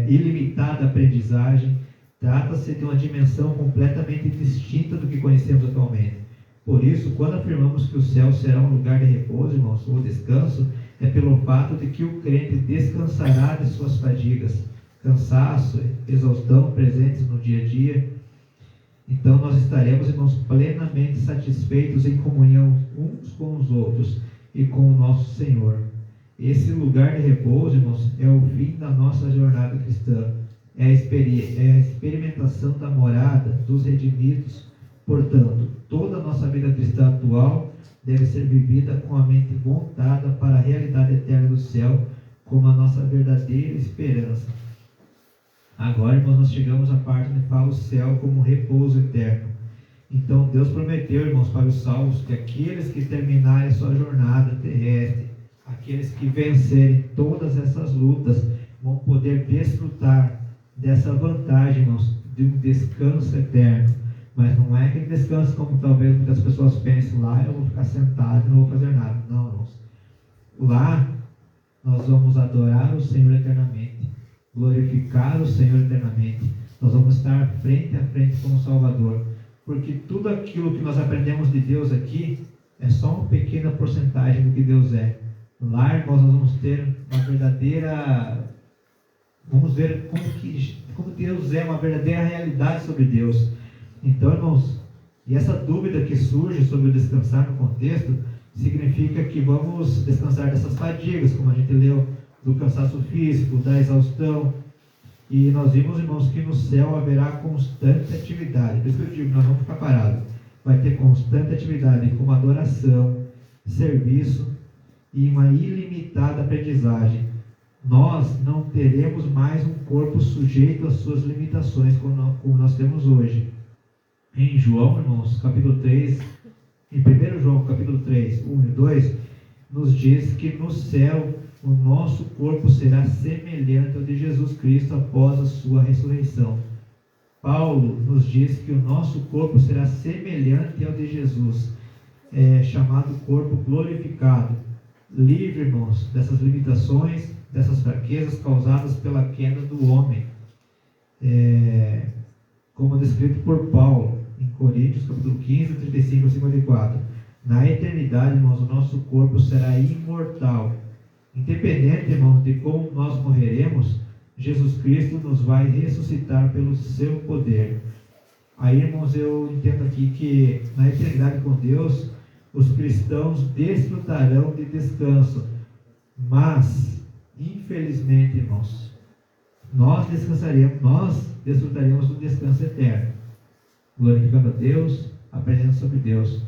ilimitada aprendizagem. Trata-se de uma dimensão completamente distinta do que conhecemos atualmente. Por isso, quando afirmamos que o céu será um lugar de repouso, irmãos, ou descanso, é pelo fato de que o crente descansará de suas fadigas, cansaço, exaustão presentes no dia a dia. Então nós estaremos, irmãos, plenamente satisfeitos em comunhão uns com os outros e com o nosso Senhor. Esse lugar de repouso, irmãos, é o fim da nossa jornada cristã. É a experimentação da morada dos redimidos. Portanto, toda a nossa vida cristã atual deve ser vivida com a mente voltada para a realidade eterna do céu, como a nossa verdadeira esperança. Agora, irmãos, nós chegamos à parte onde fala o céu como repouso eterno. Então, Deus prometeu, irmãos, para os salvos, que aqueles que terminarem sua jornada terrestre, aqueles que vencerem todas essas lutas, vão poder desfrutar dessa vantagem, irmãos, de um descanso eterno. Mas não é aquele descanso como talvez muitas pessoas pensem: lá eu vou ficar sentado e não vou fazer nada. Não, irmãos. Lá nós vamos adorar o Senhor eternamente, glorificar o Senhor eternamente. Nós vamos estar frente a frente com o Salvador, porque tudo aquilo que nós aprendemos de Deus aqui é só uma pequena porcentagem do que Deus é. Lá, irmãos, nós vamos ter uma verdadeira Vamos ver como Deus é, uma verdadeira realidade sobre Deus. Então, irmãos, e essa dúvida que surge sobre o descansar no contexto, significa que vamos descansar dessas fadigas, como a gente leu, do cansaço físico, da exaustão. E nós vimos, irmãos, que no céu haverá constante atividade. Por isso que eu digo, nós vamos ficar parados. Vai ter constante atividade, como adoração, serviço e uma ilimitada aprendizagem. Nós não teremos mais um corpo sujeito às suas limitações, como nós temos hoje. Em João, irmãos, capítulo 3, em 1 João, capítulo 3, 1 e 2, nos diz que no céu o nosso corpo será semelhante ao de Jesus Cristo após a sua ressurreição. Paulo nos diz que o nosso corpo será semelhante ao de Jesus, chamado corpo glorificado, livre, irmãos, dessas limitações, dessas fraquezas causadas pela queda do homem, como descrito por Paulo em Coríntios, capítulo 15, 35 a 54. Na eternidade, irmãos, o nosso corpo será imortal. Independente, irmãos, de como nós morreremos, Jesus Cristo nos vai ressuscitar pelo seu poder. Aí, irmãos, eu entendo aqui que na eternidade com Deus, os cristãos desfrutarão de descanso. Mas, infelizmente, irmãos, nós desfrutaremos do descanso eterno, glorificando a Deus, aprendendo sobre Deus.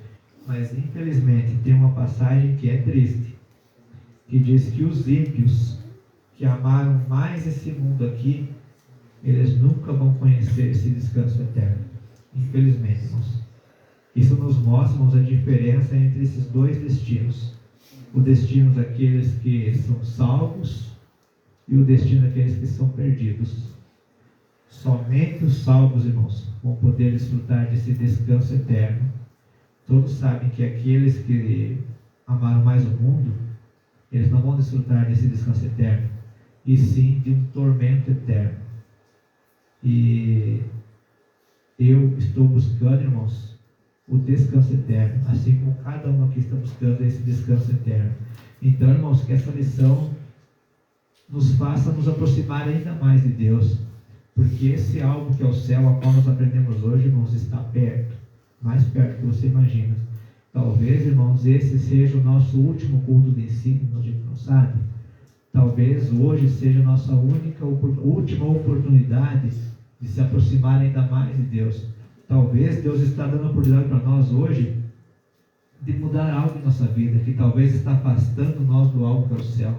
Mas, infelizmente, tem uma passagem que é triste, que diz que os ímpios que amaram mais esse mundo aqui, eles nunca vão conhecer esse descanso eterno. Infelizmente, irmãos. Isso nos mostra, irmãos, a diferença entre esses dois destinos. O destino daqueles que são salvos e o destino daqueles que são perdidos. Somente os salvos, irmãos, vão poder desfrutar desse descanso eterno. Todos sabem que aqueles que amaram mais o mundo, eles não vão desfrutar desse descanso eterno, e sim de um tormento eterno. E eu estou buscando, irmãos, o descanso eterno, assim como cada um aqui está buscando esse descanso eterno. Então, irmãos, que essa lição nos faça nos aproximar ainda mais de Deus, porque esse algo que é o céu, a qual nós aprendemos hoje, irmãos, está perto, mais perto que você imagina. Talvez, irmãos, esse seja o nosso último culto de ensino, a gente não sabe. Talvez hoje seja a nossa última oportunidade de se aproximar ainda mais de Deus. Talvez Deus está dando a oportunidade para nós hoje de mudar algo em nossa vida, que talvez está afastando nós do algo que é o céu.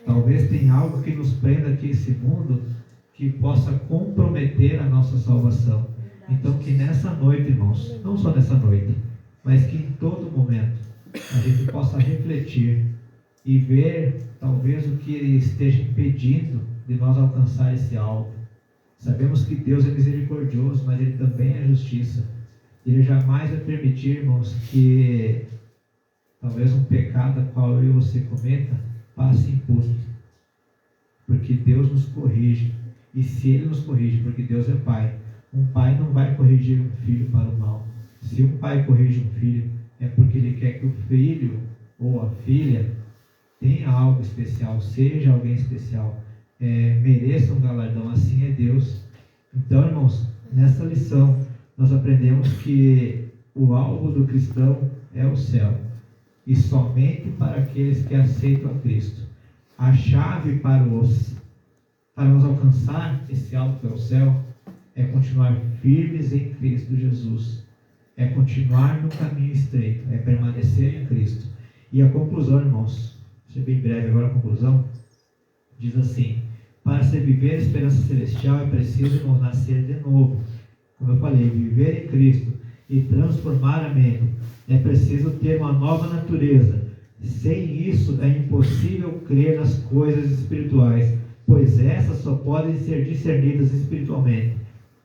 Talvez tenha algo que nos prenda aqui nesse mundo que possa comprometer a nossa salvação. Então que nessa noite, irmãos, não só nessa noite, mas que em todo momento a gente possa refletir e ver talvez o que esteja impedindo de nós alcançar esse alvo. Sabemos que Deus é misericordioso, mas Ele também é justiça. Ele jamais vai permitir, irmãos, que talvez um pecado a qual eu e você cometa passe impune. Porque Deus nos corrige. E se Ele nos corrige, porque Deus é Pai, um pai não vai corrigir um filho para o mal. Se um pai corrige um filho, é porque ele quer que o filho ou a filha tenha algo especial, seja alguém especial, mereça um galardão. Assim é Deus. Então, irmãos, nessa lição nós aprendemos que o alvo do cristão é o céu, e somente para aqueles que aceitam a Cristo. A chave para nós alcançar esse alvo que é o céu é continuar firmes em Cristo Jesus, é continuar no caminho estreito, é permanecer em Cristo. E a conclusão, irmãos, vou ser bem breve agora a conclusão, diz assim: para se viver a esperança celestial é preciso, irmãos, nascer de novo. Como eu falei, viver em Cristo e transformar a mente, é preciso ter uma nova natureza. Sem isso é impossível crer nas coisas espirituais, pois essas só podem ser discernidas espiritualmente.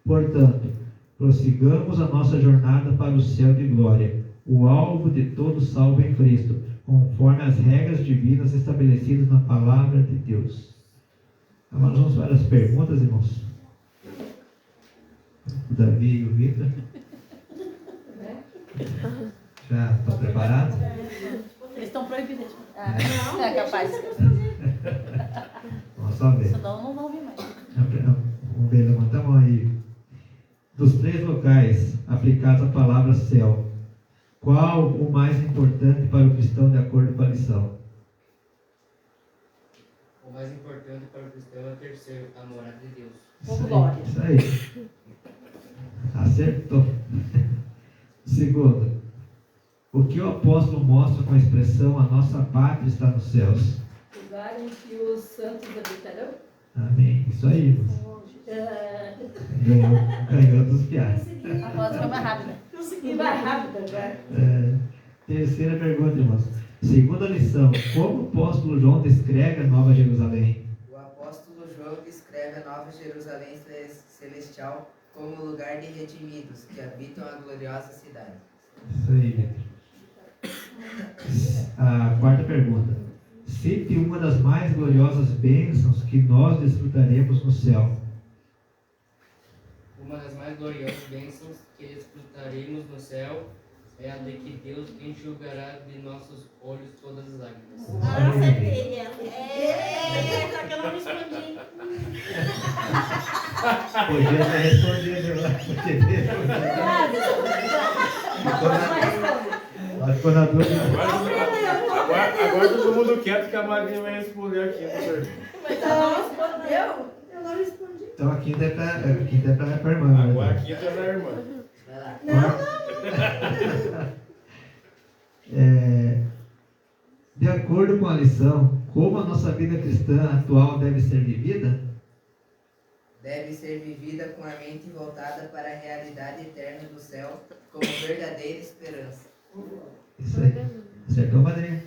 Portanto, prossigamos a nossa jornada para o céu de glória, o alvo de todo salvo em Cristo, conforme as regras divinas estabelecidas na palavra de Deus. Agora nós vamos para as perguntas, irmãos. O Davi e o Vitor. Já estão preparados? Eles estão proibidos. Não é capaz. Vamos só ver. Senão não vão vir mais. Vamos ver, levanta a mão aí. Dos 3 locais aplicados a palavra céu, qual o mais importante para o cristão de acordo com a lição? O mais importante para o cristão é ter ser a morada de Deus. Isso aí. Acertou. Segundo, o que o apóstolo mostra com a expressão a nossa pátria está nos céus? Lugar em que os santos habitarão. Amém. Isso aí, irmãos. Ganhou dos piados. A voz foi mais rápida. Consegui mais rápido agora. Terceira pergunta, irmãos. Segunda lição, como o apóstolo João descreve a Nova Jerusalém? O apóstolo João descreve a Nova Jerusalém celestial como lugar de redimidos que habitam a gloriosa cidade. Isso aí, Vitor. A quarta pergunta. Cite uma das mais gloriosas bênçãos que nós desfrutaremos no céu. Uma das mais gloriosas bênçãos que desfrutaremos no céu é a de que Deus enxugará de nossos olhos todas as lágrimas. Acertei ela. Só que eu não respondi. Podia ter respondido lá. Ficou na dúvida. Agora todo mundo quieto que a Marinha vai responder aqui. Mas ela não respondeu. Eu não respondi. Então a quinta é para a irmã. Agora a quinta é da irmã. De acordo com a lição, como a nossa vida cristã atual deve ser vivida? Deve ser vivida com a mente voltada para a realidade eterna do céu como verdadeira esperança. Isso aí. Acertou, madrinha?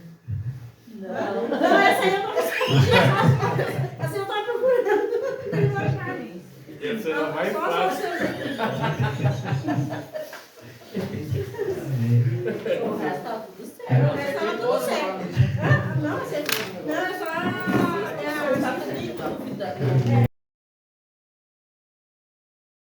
Não, essa aí eu não respondi. Essa eu estava procurando. Essa era mais fácil.